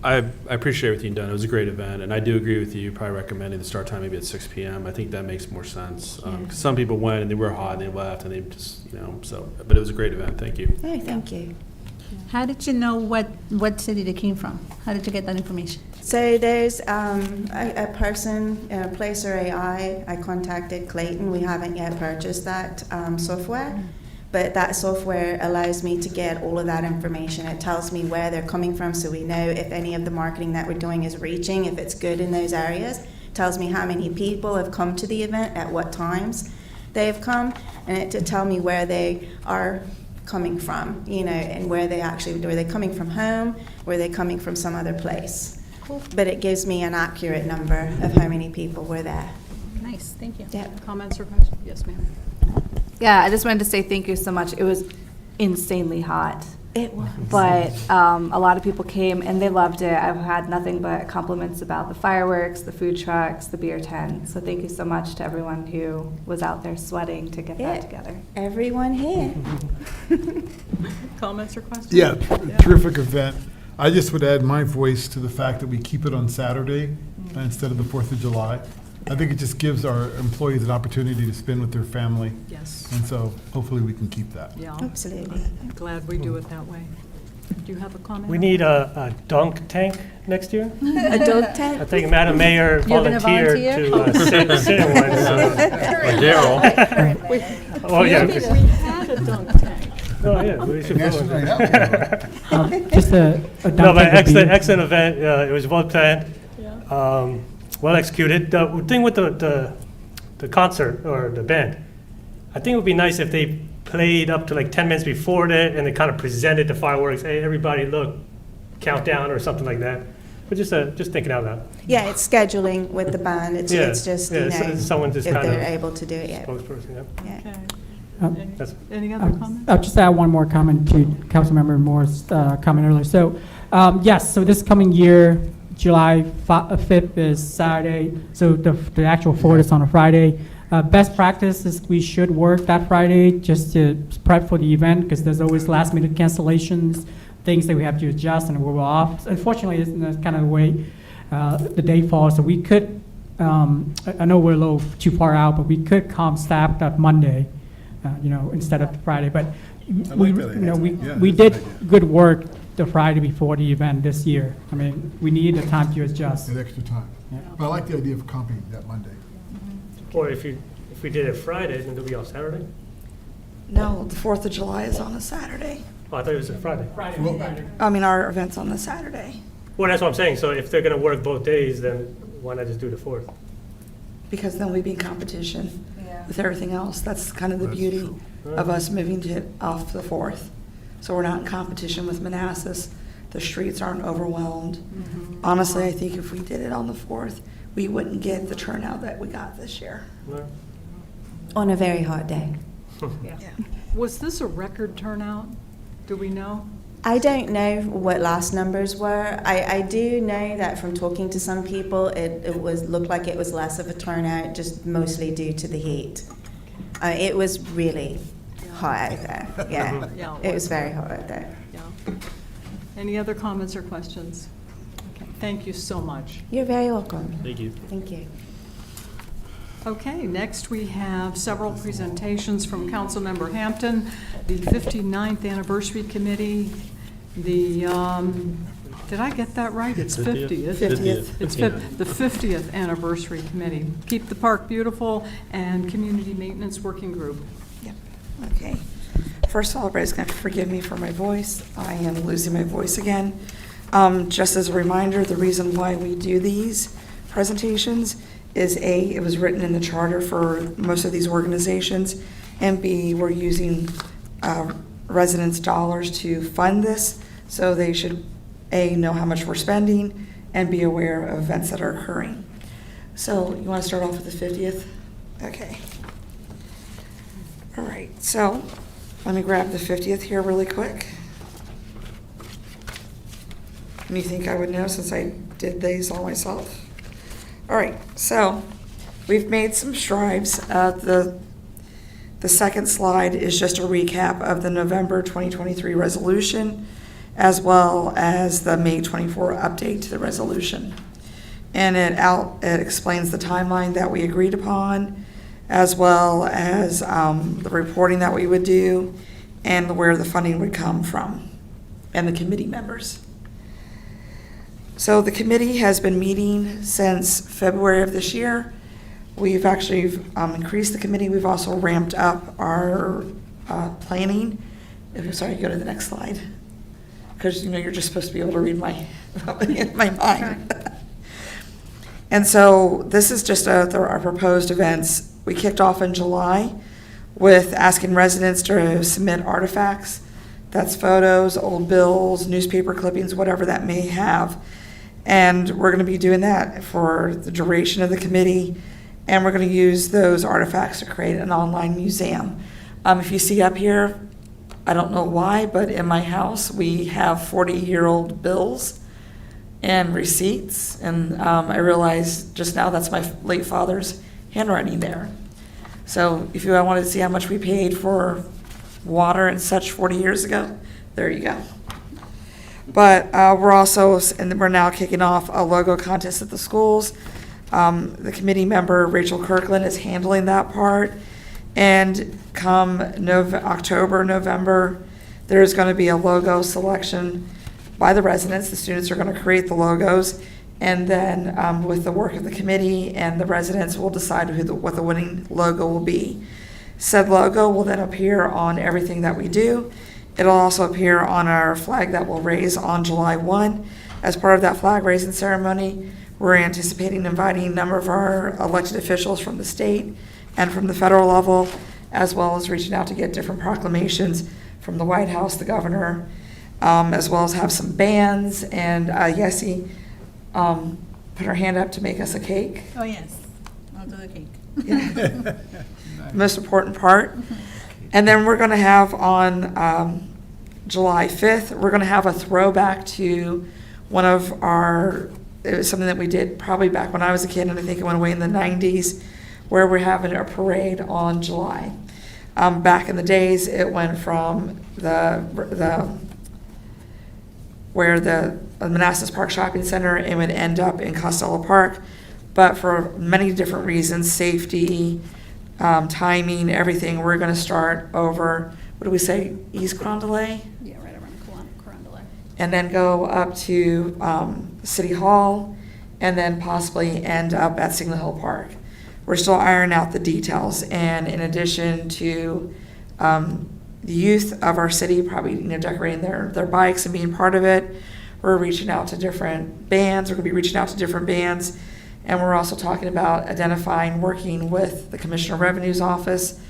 I appreciate everything you've done. It was a great event, and I do agree with you, probably recommending the start time maybe at 6 p.m. I think that makes more sense. 'Cause some people went and they were hot and they left and they just, but it was a great event. Thank you. Oh, thank you. How did you know what city they came from? How did you get that information? So there's a person, Placer AI. I contacted Clayton. We haven't yet purchased that software, but that software allows me to get all of that information. It tells me where they're coming from, so we know if any of the marketing that we're doing is reaching, if it's good in those areas. It tells me how many people have come to the event, at what times they've come, and it to tell me where they are coming from, and where they coming from home, where they coming from some other place. Cool. But it gives me an accurate number of how many people were there. Nice, thank you. Yeah. Comments or questions? Yes, ma'am. Yeah, I just wanted to say thank you so much. It was insanely hot. It was. But a lot of people came and they loved it. I've had nothing but compliments about the fireworks, the food trucks, the beer tent. So thank you so much to everyone who was out there sweating to get that together. Everyone here. Comments or questions? Yeah, terrific event. I just would add my voice to the fact that we keep it on Saturday instead of the 4th of July. I think it just gives our employees an opportunity to spend with their family. Yes. And so hopefully we can keep that. Yeah. Absolutely. Glad we do it that way. Do you have a comment? We need a dunk tank next year. A dog tent? I think Madam Mayor You're gonna volunteered volunteer? to sit in one. Daryl. Oh, yeah. We had a dunk tank. Oh, yeah, we should Yes, go. I have. Just a No, dump but tank would be- excellent event. It was well planned, well executed. The thing with the concert or the band, I think it would be nice if they played up to like 10 minutes before that and they kind of presented the fireworks. Hey, everybody, look, countdown or something like that. But just thinking out loud. Yeah, it's scheduling with the band. It's just, someone just if kind they're of able to do it, yeah. spokesperson. Yeah. Yeah. Okay. Um, Any other comments? I'll just add one more comment to Councilmember Moore's comment earlier. So, yes, so this coming year, July 5th is Saturday, so the actual 4th is on a Friday. Best practice is we should work that Friday just to prep for the event, because there's always last-minute cancellations, things that we have to adjust, and we're off. Unfortunately, that's kind of the way the day falls, so we could, I know we're a little too far out, but we could comp staff that Monday, instead of Friday. But we did good work the Friday before the event this year. I mean, we need the time to adjust. Get extra time. But I like the idea of comping that Monday. Or if we did it Friday, then it'll be on Saturday. No, the 4th of July is on a Saturday. Oh, I thought it was a Friday. I mean, our event's on the Saturday. Well, that's what I'm saying. So if they're going to work both days, then why not just do the 4th? Because then we'd be in competition with everything else. That's kind of the beauty of us moving to off the 4th. So we're not in competition with Manassas. The streets aren't overwhelmed. Honestly, I think if we did it on the 4th, we wouldn't get the turnout that we got this year. No? On a very hot day. Was this a record turnout? Do we know? I don't know what last numbers were. I do know that from talking to some people, it looked like it was less of a turnout, just mostly due to the heat. It was really hot out there. Yeah, Yeah, it was very hot out there. Yeah. Any other comments or questions? Okay. Thank you so much. You're very welcome. Thank you. Thank you. Okay, next we have several presentations from Councilmember Hampton, the 59th Anniversary Committee, the, did I get that right? It's 50, isn't it? 50th. It's Yeah. the 50th Anniversary Committee. Keep the Park Beautiful and Community Maintenance Working Group. Yep, okay. First of all, everybody's going to forgive me for my voice. I am losing my voice again. Just as a reminder, the reason why we do these presentations is A, it was written in the charter for most of these organizations, and B, we're using residents' dollars to fund this, so they should, A, know how much we're spending, and be aware of events that are occurring. So you want to start off with the 50th? Okay. All right, so let me grab the 50th here really quick. And you think I would know since I did these all myself? All right, so we've made some strides. The second slide is just a recap of the November 2023 resolution, as well as the May 24 update to the resolution. And it explains the timeline that we agreed upon, as well as the reporting that we would do, and where the funding would come from, and the committee members. So the committee has been meeting since February of this year. We've actually increased the committee. We've also ramped up our planning. Sorry, go to the next slide. Because you're just supposed to be able to read my mind. And so this is just our proposed events. We kicked off in July with asking residents to submit artifacts. That's photos, old bills, newspaper clippings, whatever that may have. And we're going to be doing that for the duration of the committee. And we're going to use those artifacts to create an online museum. If you see up here, I don't know why, but in my house, we have 40-year-old bills and receipts. And I realized just now that's my late father's handwriting there. So if you wanted to see how much we paid for water and such 40 years ago, there you go. But we're now kicking off a logo contest at the schools. The committee member, Rachel Kirkland, is handling that part. And come October, November, there's going to be a logo selection by the residents. The students are going to create the logos. And then with the work of the committee and the residents, we'll decide what the winning logo will be. Said logo will then appear on everything that we do. It'll also appear on our flag that we'll raise on July 1. As part of that flag raising ceremony, we're anticipating inviting a number of our elected officials from the state and from the federal level, as well as reaching out to get different proclamations from the White House, the governor, as well as have some bands. And Yessie put her hand up to make us a cake. Oh, yes, I'll do the cake. Yeah. Most important part. And then we're going to have on July 5th, we're going to have a throwback to one of it was something that we did probably back when I was a kid, and I think it went away in the 90s, where we're having a parade on July. Back in the days, it went from where the Manassas Park Shopping Center, and would end up in Costello Park. But for many different reasons, safety, timing, everything, we're going to start over, what do we say, East Carondelet? Yeah, right around Carondelet. And then go up to City Hall, and then possibly end up at Signal Hill Park. We're still ironing out the details, and in addition to the youth of our city probably decorating their bikes and being part of it, we're reaching out to different bands. We're going to be reaching out to different bands. And we're also talking about identifying, working with the Commissioner of Revenue's office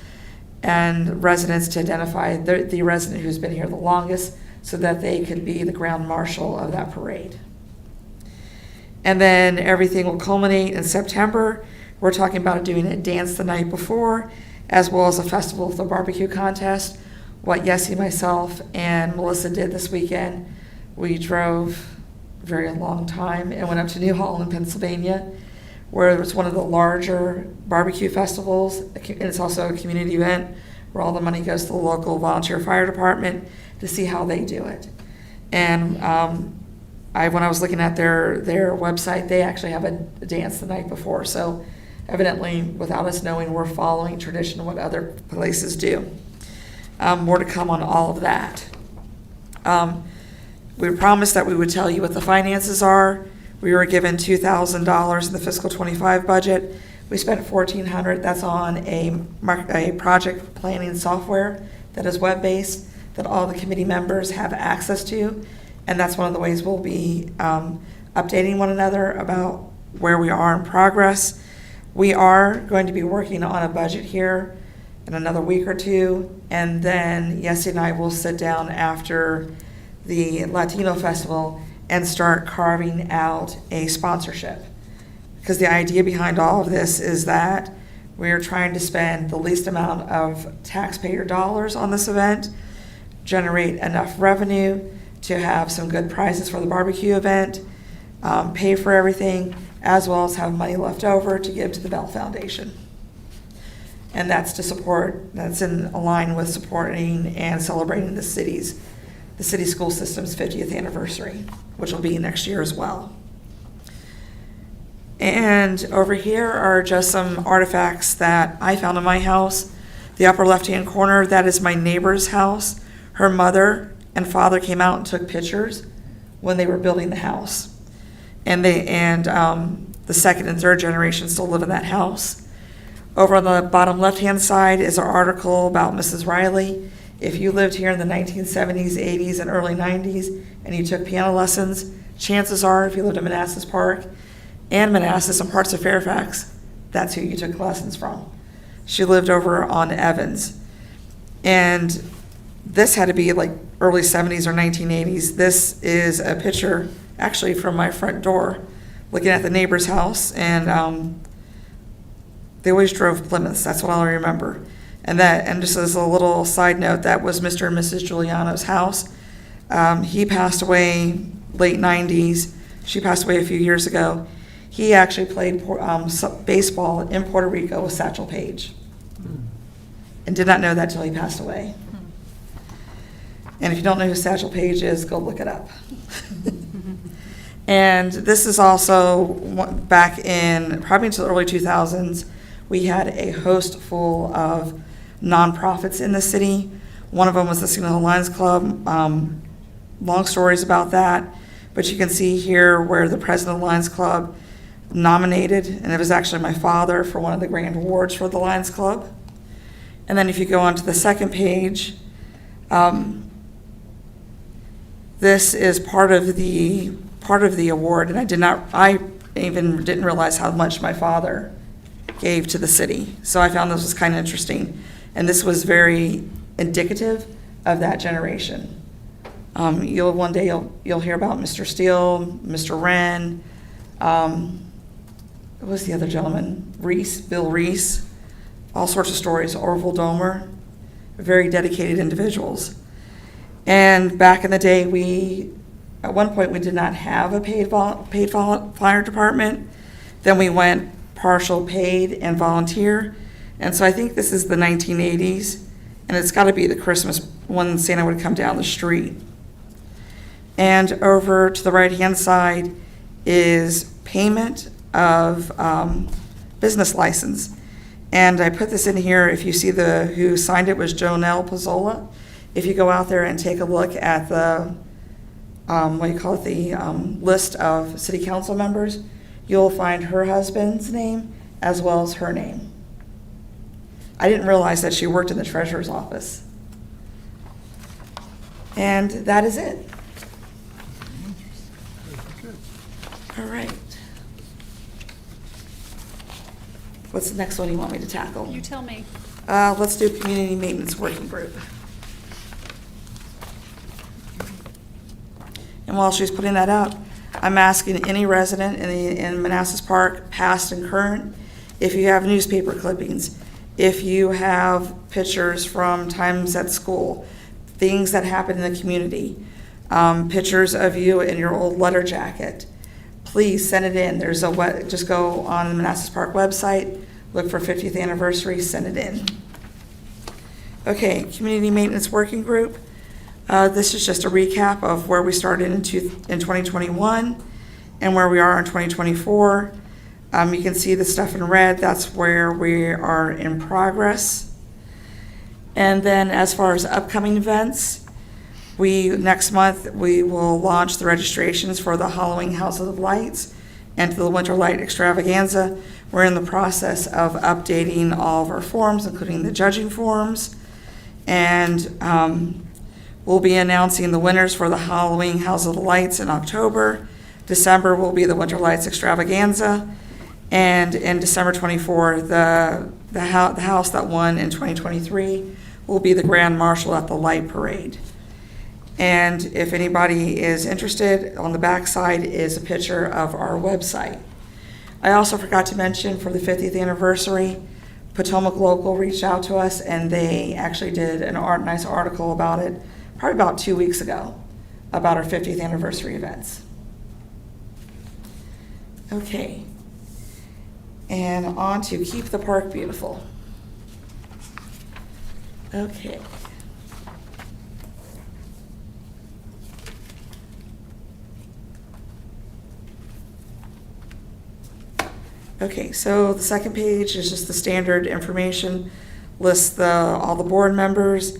and residents to identify the resident who's been here the longest, so that they could be the ground marshal of that parade. And then everything will culminate in September. We're talking about doing a dance the night before, as well as a festival of the barbecue contest. What Yessie, myself, and Melissa did this weekend, we drove a very long time and went up to New Holland, Pennsylvania, where it was one of the larger barbecue festivals. And it's also a community event where all the money goes to the local volunteer fire department to see how they do it. And when I was looking at their website, they actually have a dance the night before. So evidently, without us knowing, we're following tradition of what other places do. More to come on all of that. We promised that we would tell you what the finances are. We were given $2,000 in the fiscal '25 budget. We spent $1,400. That's on a project planning software that is web-based, that all the committee members have access to. And that's one of the ways we'll be updating one another about where we are in progress. We are going to be working on a budget here in another week or two. And then Yessie and I will sit down after the Latino Festival and start carving out a sponsorship. Because the idea behind all of this is that we are trying to spend the least amount of taxpayer dollars on this event, generate enough revenue to have some good prizes for the barbecue event, pay for everything, as well as have money left over to give to the Bell Foundation. And that's in line with supporting and celebrating the city school system's 50th anniversary, which will be next year as well. And over here are just some artifacts that I found in my house. The upper left-hand corner, that is my neighbor's house. Her mother and father came out and took pictures when they were building the house. And the second and third generation still live in that house. Over on the bottom left-hand side is an article about Mrs. Riley. If you lived here in the 1970s, 80s, and early 90s, and you took piano lessons, chances are, if you lived in Manassas Park and Manassas and parts of Fairfax, that's who you took lessons from. She lived over on Evans. And this had to be like early 70s or 1980s. This is a picture actually from my front door, looking at the neighbor's house, and they always drove Plymouths. That's what I remember. And just as a little side note, that was Mr. and Mrs. Giuliano's house. He passed away late 90s. She passed away a few years ago. He actually played baseball in Puerto Rico with Satchel Paige, and did not know that till he passed away. And if you don't know who Satchel Paige is, go look it up. And this is also back in probably into the early 2000s. We had a host full of nonprofits in the city. One of them was the Signal Lions Club. Long stories about that, but you can see here where the president of the Lions Club nominated, and it was actually my father, for one of the grand awards for the Lions Club. And then if you go on to the second page, this is part of the award, and I even didn't realize how much my father gave to the city. So I found this was kind of interesting, and this was very indicative of that generation. One day you'll hear about Mr. Steele, Mr. Wren, what was the other gentleman? Bill Reese, all sorts of stories. Orville Domer, very dedicated individuals. And back in the day, at one point we did not have a paid fire department. Then we went partial paid and volunteer. And so I think this is the 1980s, and it's got to be the Christmas when Santa would come down the street. And over to the right-hand side is payment of business license. And I put this in here. If you see who signed it was Jonelle Pizzola. If you go out there and take a look at the list of city council members, you'll find her husband's name as well as her name. I didn't realize that she worked in the treasurer's office. And that is it. All right. What's the next one you want me to tackle? You tell me. Let's do community maintenance working group. And while she's putting that up, I'm asking any resident in Manassas Park, past and current, if you have newspaper clippings, if you have pictures from times at school, things that happen in the community, pictures of you in your old letter jacket, please send it in. Just go on the Manassas Park website, look for 50th anniversary, send it in. Okay, community maintenance working group. This is just a recap of where we started in 2021 and where we are in 2024. You can see the stuff in red. That's where we are in progress. And then as far as upcoming events, Next month, we will launch the registrations for the Halloween House of Lights and the Winter Light Extravaganza. We're in the process of updating all of our forms, including the judging forms. And we'll be announcing the winners for the Halloween House of Lights in October. December will be the Winter Lights Extravaganza. And in December 24, the house that won in 2023 will be the Grand Marshal at the Light Parade. And if anybody is interested, on the back side is a picture of our website. I also forgot to mention, for the 50th anniversary, Potomac Local reached out to us, and they actually did a nice article about it, probably about 2 weeks ago, about our 50th anniversary events. Okay. And on to Keep the Park Beautiful. Okay. Okay, so the second page is just the standard information, lists all the board members.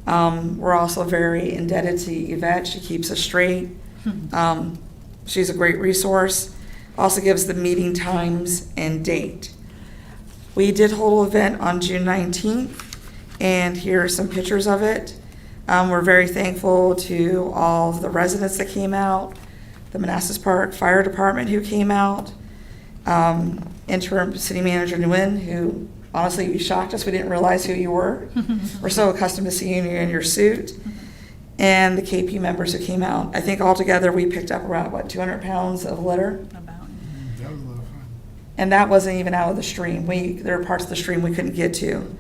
We're also very indebted to Yvette. She keeps us straight. She's a great resource. Also gives the meeting times and date. We did hold an event on June 19th, and here are some pictures of it. We're very thankful to all of the residents that came out, the Manassas Park Fire Department who came out, interim city manager Nguyen, who honestly you shocked us. We didn't realize who you were. We're so accustomed to seeing you in your suit. And the KP members who came out. I think altogether we picked up around, 200 pounds of litter? That was a lot of fun. And that wasn't even out of the stream. There were parts of the stream we couldn't get to.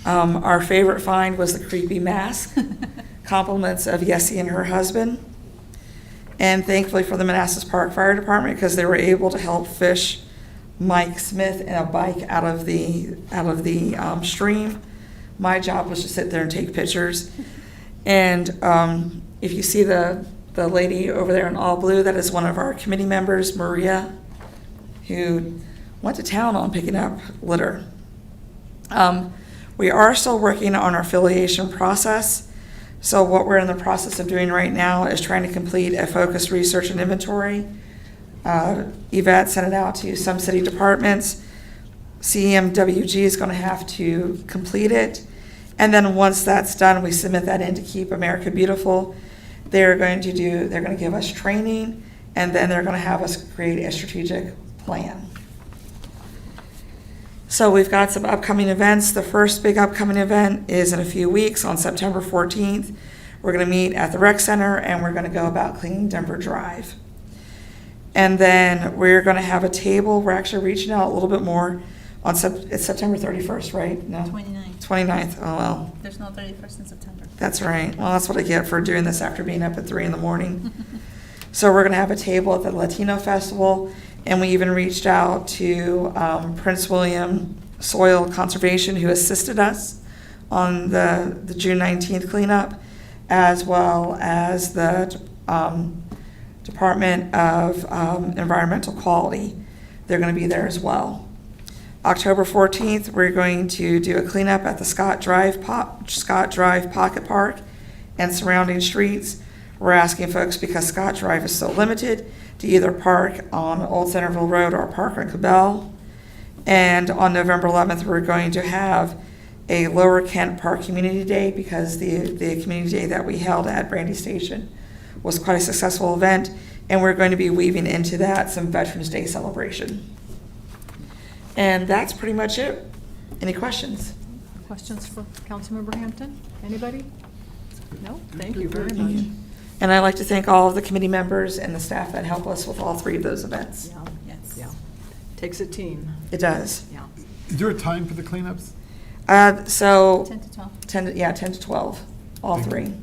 Our favorite find was the creepy mask, compliments of Yessie and her husband. And thankfully for the Manassas Park Fire Department, because they were able to help fish Mike Smith in a bike out of the stream. My job was to sit there and take pictures. And if you see the lady over there in all blue, that is one of our committee members, Maria, who went to town on picking up litter. We are still working on our affiliation process. So what we're in the process of doing right now is trying to complete a focused research and inventory. Yvette sent it out to some city departments. CMWG is going to have to complete it. And then once that's done, we submit that in to Keep America Beautiful. They're going to give us training, and then they're going to have us create a strategic plan. So we've got some upcoming events. The first big upcoming event is in a few weeks on September 14th. We're going to meet at the rec center, and we're going to go about cleaning Denver Drive. And then we're going to have a table. We're actually reaching out a little bit more on it's September 31st, right? No. 29th. Oh, well. There's no 31st in September. That's right. Well, that's what I get for doing this after being up at 3 in the morning. So we're going to have a table at the Latino Festival, and we even reached out to Prince William Soil Conservation, who assisted us on the June 19th cleanup, as well as the Department of Environmental Quality. They're going to be there as well. October 14th, we're going to do a cleanup at the Scott Drive Pocket Park and surrounding streets. We're asking folks, because Scott Drive is so limited, to either park on Old Centerville Road or park on Cabell. And on November 11th, we're going to have a Lower Kent Park Community Day, because the community day that we held at Brandy Station was quite a successful event, and we're going to be weaving into that some Veterans Day celebration. And that's pretty much it. Any questions? Questions for Councilmember Hampton? Anybody? No? Thank you very much. And I'd like to thank all of the committee members and the staff that help us with all three of those events. Yeah, yes. Takes a team. It does. Yeah. Is there a time for the cleanups? 10 to 12. 10 to 12, all three.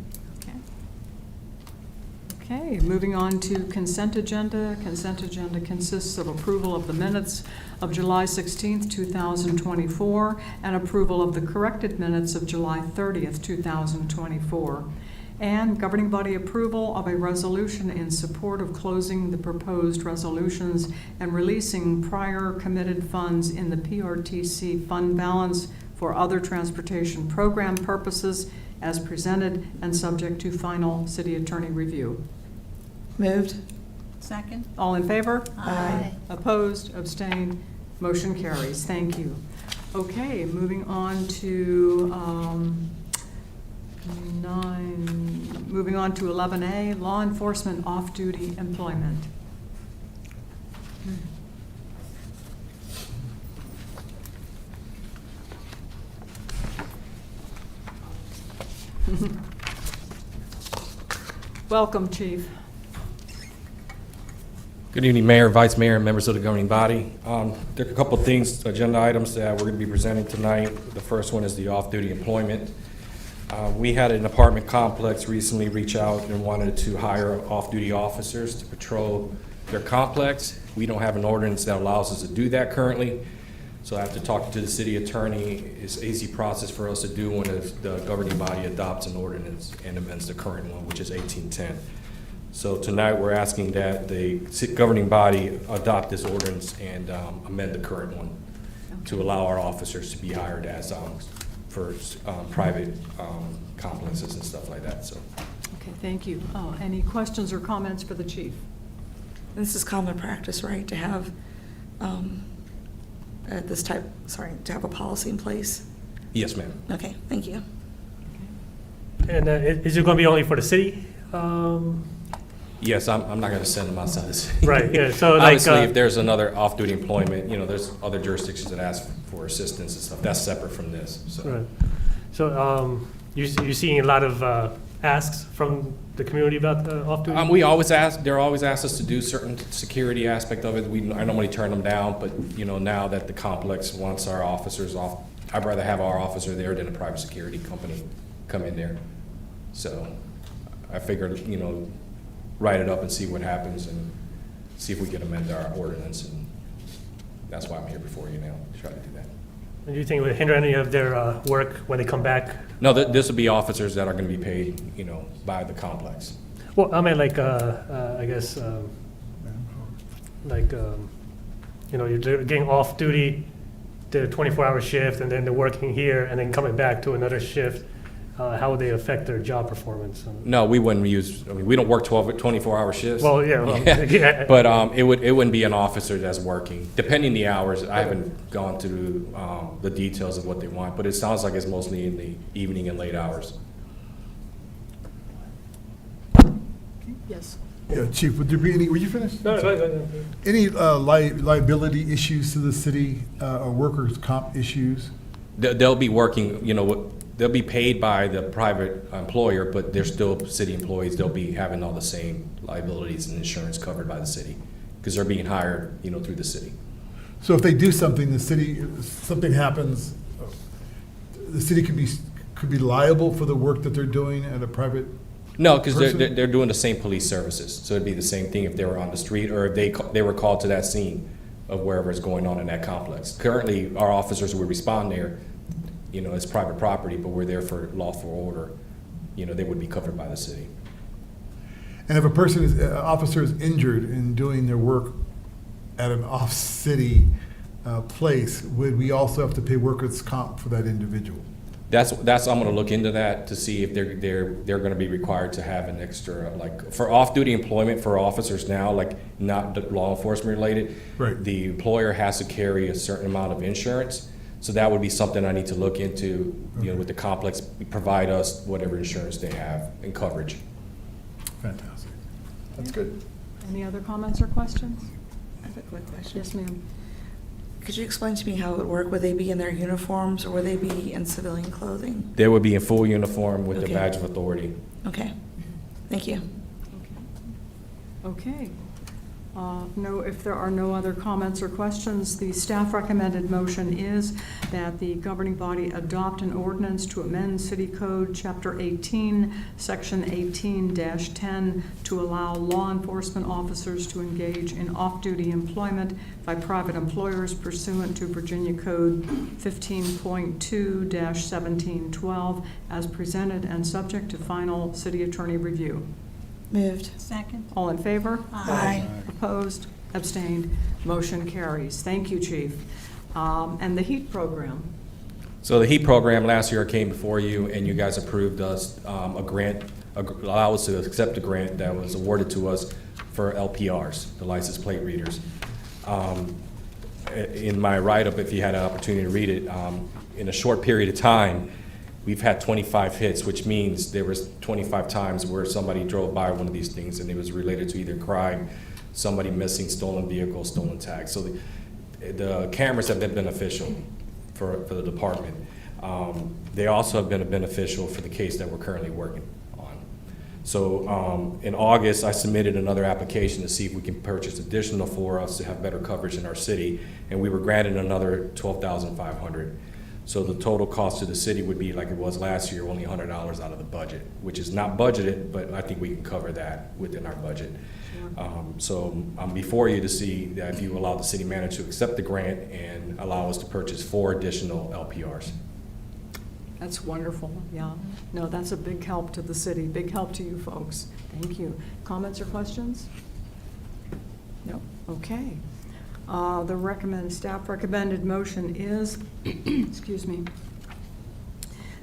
Okay, moving on to consent agenda. Consent agenda consists of approval of the minutes of July 16th, 2024, and approval of the corrected minutes of July 30th, 2024, and governing body approval of a resolution in support of closing the proposed resolutions and releasing prior committed funds in the PRTC fund balance for other transportation program purposes as presented and subject to final city attorney review. Moved. Second? All in favor? Aye. Opposed, abstained, motion carries. Thank you. Okay, moving on to 11A, law enforcement off-duty employment. Welcome, Chief. Good evening, Mayor, Vice Mayor, and members of the governing body. There are a couple of things, agenda items that we're going to be presenting tonight. The first one is the off-duty employment. We had an apartment complex recently reach out and wanted to hire off-duty officers to patrol their complex. We don't have an ordinance that allows us to do that currently, so I have to talk to the city attorney. It's an easy process for us to do when the governing body adopts an ordinance and amends the current one, which is 1810. So tonight, we're asking that the governing body adopt this ordinance and amend the current one to allow our officers to be hired as for private complexes and stuff like that. So, Okay, thank you. Any questions or comments for the chief? This is common practice, right, to have to have a policy in place? yes, ma'am. Okay, thank you. And is it going to be only for the city? Yes, I'm not going to send them outside the city. Right, yeah, so like, Obviously, if there's another off-duty employment, there's other jurisdictions that ask for assistance and stuff. That's separate from this, so. Right. So you're seeing a lot of asks from the community about the off-duty? We always ask, they're always asked us to do certain security aspect of it. I normally turn them down, but, now that the complex wants our officers off, I'd rather have our officer there than a private security company come in there. So I figured, write it up and see what happens and see if we can amend our ordinance, and that's why I'm here before you now, to try to do that. And do you think it would hinder any of their work when they come back? No, this will be officers that are going to be paid, by the complex. Well, I mean, like, I guess, you're getting off duty, the 24-hour shift, and then they're working here, and then coming back to another shift. How would they affect their job performance? No, we wouldn't we don't work 24-hour shifts. Well, yeah. Yeah. But it wouldn't be an officer that's working, depending the hours. I haven't gone through the details of what they want, but it sounds like it's mostly in the evening and late hours. Yes. Yeah, Chief, would there be any, were you finished? No, go ahead. Any liability issues to the city or workers' comp issues? They'll be working, they'll be paid by the private employer, but they're still city employees. They'll be having all the same liabilities and insurance covered by the city because they're being hired, through the city. So if they do something, something happens, the city could be liable for the work that they're doing at a private? No, because person? they're doing the same police services. So it'd be the same thing if they were on the street or if they were called to that scene of wherever is going on in that complex. Currently, our officers would respond there, it's private property, but we're there for lawful order. They would be covered by the city. And if officer is injured in doing their work at an off-city place, would we also have to pay workers' comp for that individual? I'm going to look into that to see if they're going to be required to have an extra, like for off-duty employment for officers now, like not law enforcement related. Right. The employer has to carry a certain amount of insurance. So that would be something I need to look into, with the complex, provide us whatever insurance they have and coverage. Fantastic. That's good. Any other comments or questions? I have a quick question. Yes, ma'am. Could you explain to me how it would work? Would they be in their uniforms or would they be in civilian clothing? They would be in full uniform with Okay. their badge of authority. Okay, thank you. Okay. If there are no other comments or questions, the staff recommended motion is that the governing body adopt an ordinance to amend City Code Chapter 18, Section 18-10 to allow law enforcement officers to engage in off-duty employment by private employers pursuant to Virginia Code 15.2-1712 as presented and subject to final city attorney review. Moved. Second? All in favor? Aye. Opposed? Abstained? Motion carries. Thank you, Chief. And the HEAT program. So the HEAT program last year came before you, and you guys approved us a grant, allow us to accept a grant that was awarded to us for LPRs, the license plate readers. In my write-up, if you had an opportunity to read it, in a short period of time, we've had 25 hits, which means there was 25 times where somebody drove by one of these things and it was related to either crime, somebody missing, stolen vehicle, stolen tag. So the cameras have been beneficial for the department. They also have been beneficial for the case that we're currently working on. So in August, I submitted another application to see if we can purchase additional for us to have better coverage in our city, and we were granted another $12,500. So the total cost to the city would be like it was last year, only $100 out of the budget, which is not budgeted, but I think we can cover that within our budget. So I'm before you to see that if you allow the city manager to accept the grant and allow us to purchase 4 additional LPRs. That's wonderful, yeah. No, that's a big help to the city, big help to you folks. Thank you. Comments or questions? No, okay. The staff recommended motion is, excuse me,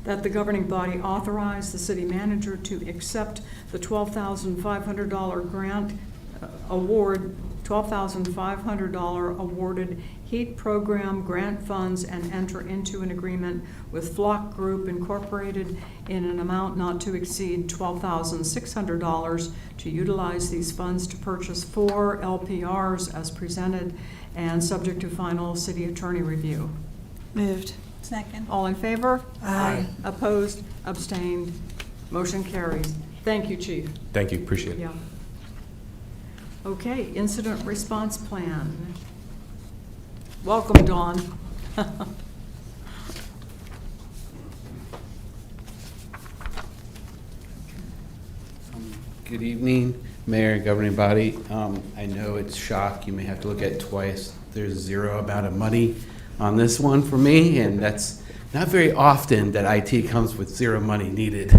that the governing body authorize the city manager to accept the $12,500 grant award, $12,500 awarded HEAT program grant funds, and enter into an agreement with Flock Group Incorporated in an amount not to exceed $12,600 to utilize these funds to purchase 4 LPRs as presented and subject to final city attorney review. Moved. Second. All in favor? Aye. Opposed? Abstained? Motion carries. Thank you, Chief. Thank you, appreciate it. Yeah. Okay, incident response plan. Welcome, Dawn. Good evening, Mayor and governing body. I know it's shock. You may have to look at it twice. There's zero amount of money on this one for me, and that's not very often that IT comes with zero money needed.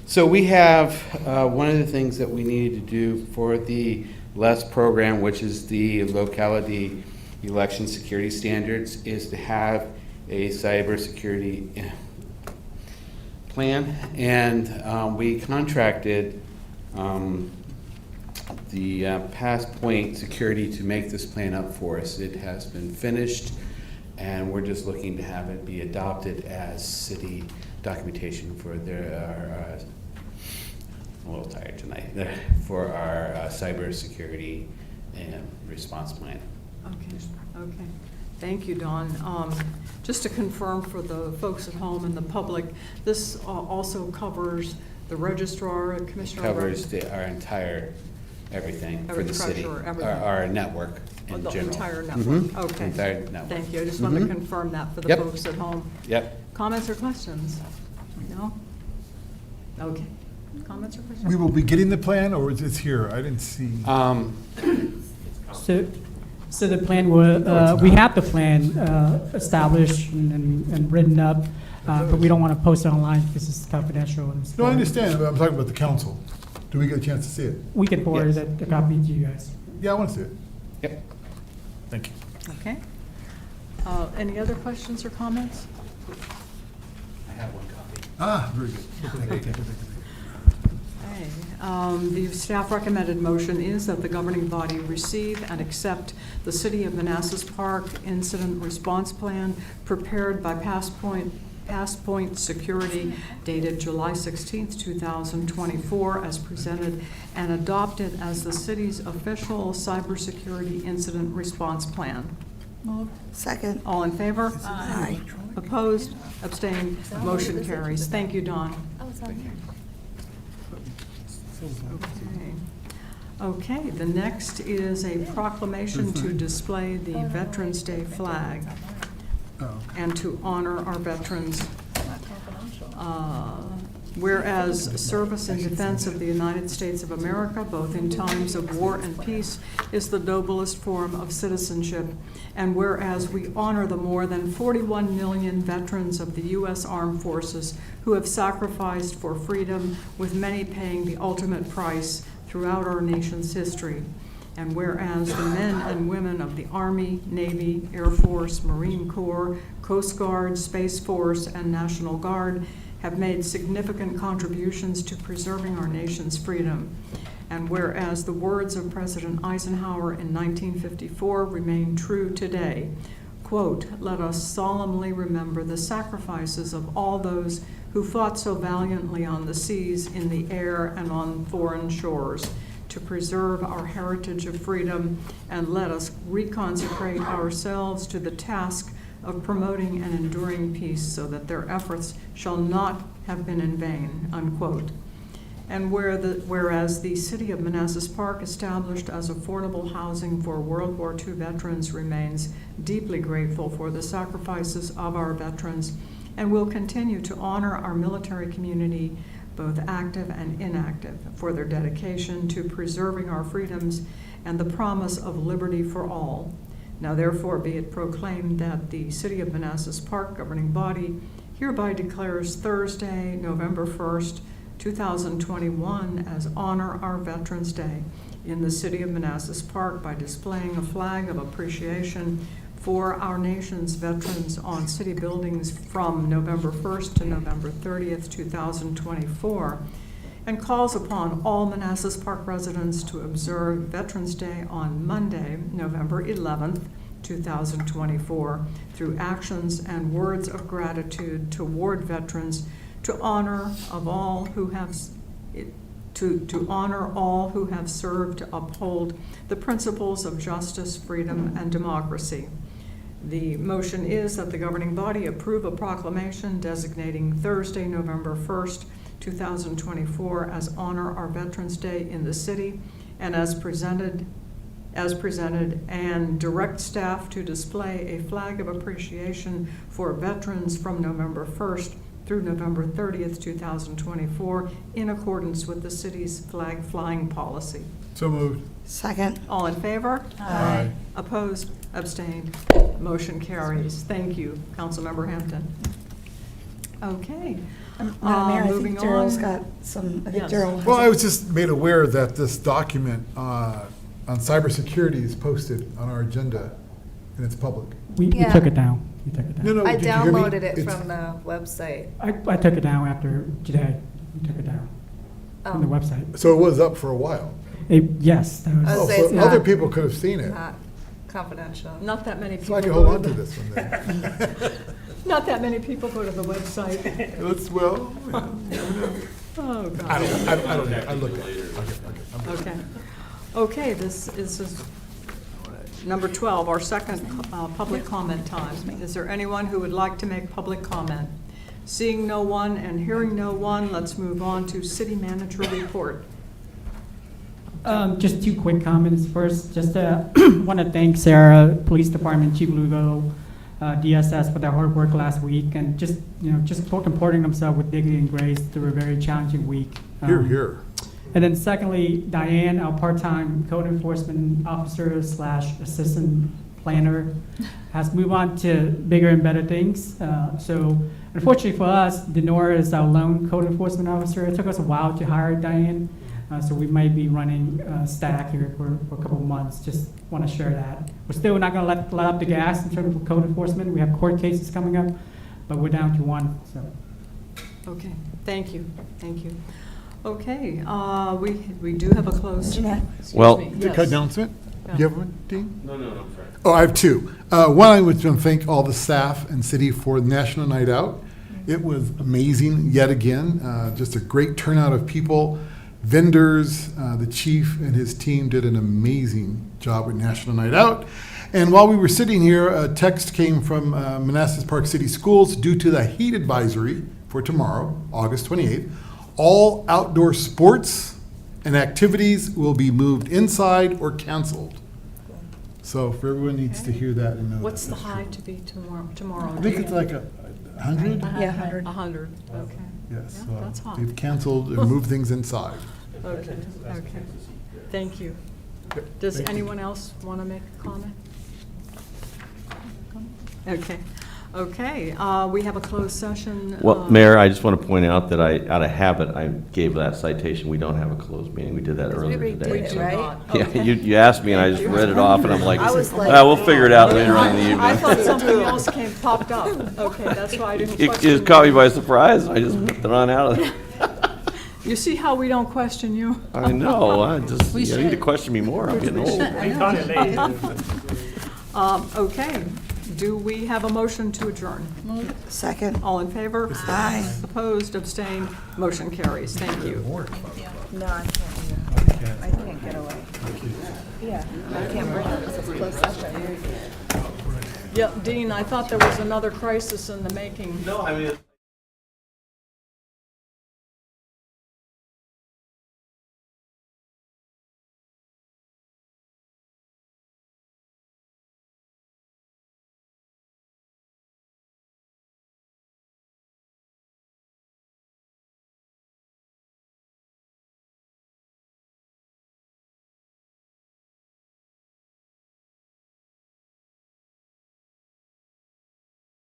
So we have one of the things that we needed to do for the LESS program, which is the locality election security standards, is to have a cybersecurity plan, and we contracted the Passpoint Security to make this plan up for us. It has been finished, and we're just looking to have it be adopted as city documentation for their, I'm a little tired tonight, for our cybersecurity and response plan. Okay. Thank you, Dawn. Just to confirm for the folks at home and the public, this also covers the registrar, commissioner. Covers our entire everything for the city, our network in the general. Entire network. Mm-hmm. Okay. Entire network. Thank you. I just wanted to confirm that for the Yep. folks at home. Yep. Comments or questions? No? Okay. Comments or questions? We will be getting the plan, or is it here? I didn't see. So the plan will, we have the plan established and written up, but we don't want to post it online because it's confidential. And No, I understand, but I'm talking about the council. Do we get a chance to see it? we can forward the copy to you guys. Yeah, I want to see it. Yep. Thank you. Okay. Any other questions or comments? I have one copy. Ah, very good. Thank you. Okay. The staff recommended motion is that the governing body receive and accept the City of Manassas Park Incident Response Plan prepared by Passpoint Security dated July 16th, 2024 as presented and adopted as the city's official cybersecurity incident response plan. Moved. Second. All in favor? Aye. Opposed? Abstained? Motion carries. Thank you, Dawn. Oh, it's on here. Okay, the next is a proclamation to display the Veterans Day flag and to honor our veterans. Whereas service in defense of the United States of America, both in times of war and peace, is the noblest form of citizenship. And whereas we honor the more than 41 million veterans of the U.S. Armed Forces who have sacrificed for freedom, with many paying the ultimate price throughout our nation's history. And whereas the men and women of the Army, Navy, Air Force, Marine Corps, Coast Guard, Space Force, and National Guard have made significant contributions to preserving our nation's freedom. And whereas the words of President Eisenhower in 1954 remain true today, quote, "Let us solemnly remember the sacrifices of all those who fought so valiantly on the seas, in the air, and on foreign shores to preserve our heritage of freedom, and let us reconsecrate ourselves to the task of promoting and enduring peace, so that their efforts shall not have been in vain," unquote. And whereas the city of Manassas Park, established as affordable housing for World War II veterans, remains deeply grateful for the sacrifices of our veterans and will continue to honor our military community, both active and inactive, for their dedication to preserving our freedoms and the promise of liberty for all. Now therefore be it proclaimed that the City of Manassas Park governing body hereby declares Thursday, November 1st, 2021 as Honor Our Veterans Day in the City of Manassas Park by displaying a flag of appreciation for our nation's veterans on city buildings from November 1st to November 30th, 2024, and calls upon all Manassas Park residents to observe Veterans Day on Monday, November 11th, 2024, through actions and words of gratitude toward veterans, to honor all who have served to uphold the principles of justice, freedom, and democracy. The motion is that the governing body approve a proclamation designating Thursday, November 1st, 2024 as Honor Our Veterans Day in the city, and as presented, and direct staff to display a flag of appreciation for veterans from November 1st through November 30th, 2024, in accordance with the city's flag flying policy. So moved. Second. All in favor? Aye. Opposed? Abstained? Motion carries. Thank you, Councilmember Hampton. Okay. Madam Mayor, I moving think Daryl's on. got some, I think Yes. Daryl has. Well, I was just made aware that this document on cybersecurity is posted on our agenda, and it's public. We Yeah. took it down. We took it down. No, I did you hear me? downloaded it It's- from the website. I took it down after today. We took it down from the Oh. website. So it was up for a while. Yes, that was. I Oh, was say so it's other not- people could have seen it. Not confidential. Not that many So people. I can go hold to on to the- this one then. Not that many people go to the website. Let's, well, yeah, you never know. Oh, God. I don't know. I looked at it. Okay. Okay. Okay, this is number 12, our second public comment time. Is there anyone who would like to make public comment? Seeing no one and hearing no one, let's move on to city manager report. Just two quick comments. First, just want to thank Sarah, Police Department, Chief Lugo, DSS for their hard work last week, and just comporting themselves with dignity and grace through a very challenging week. Here, here. And then secondly, Diane, our part-time code enforcement officer / assistant planner, has moved on to bigger and better things. So unfortunately for us, Denora is our lone code enforcement officer. It took us a while to hire Diane, so we might be running stack here for a couple of months. Just want to share that. We're still not going to let up the gas in terms of code enforcement. We have court cases coming up, but we're down to one. So. Okay, thank you, thank you. Okay, we do have a closed. Well- Quick announcement? Yeah. You have one, Dean? No, I'm sorry. Oh, I have two. One, I was going to thank all the staff and city for National Night Out. It was amazing yet again. Just a great turnout of people, vendors. The chief and his team did an amazing job with National Night Out. And while we were sitting here, a text came from Manassas Park City Schools due to the heat advisory for tomorrow, August 28th. All outdoor sports and activities will be moved inside or canceled. So if everyone needs to hear that and know. What's that the that's high true. to be tomorrow? I think it's like 100? Yeah, 100. 100, okay. Yes, Yeah, that's hot. they've canceled and moved things inside. Okay, okay. Thank you. Does anyone else want to make a comment? Okay. Okay, we have a closed session. Well, Mayor, I just want to point out that out of habit, I gave that citation. We don't have a closed meeting. We did that earlier today. We do so- not. Yeah, Okay. you asked me and I just read it off and I'm like, I was like- we'll figure it out later on in the evening. I thought something else popped up. Okay, that's why I didn't It question just caught me by surprise. I just whipped it on out of there. You see how we don't question you? I know, you need to question me more. I'm getting old. We caught it late. Okay, do we have a motion to adjourn? Second. All in favor? Aye. Opposed, abstained, motion carries. Thank you. No, I can't do that. I can't get away. Yeah, I can't bring it because it's closed session. Yeah, Dean, I thought there was another crisis in the making. No, I mean.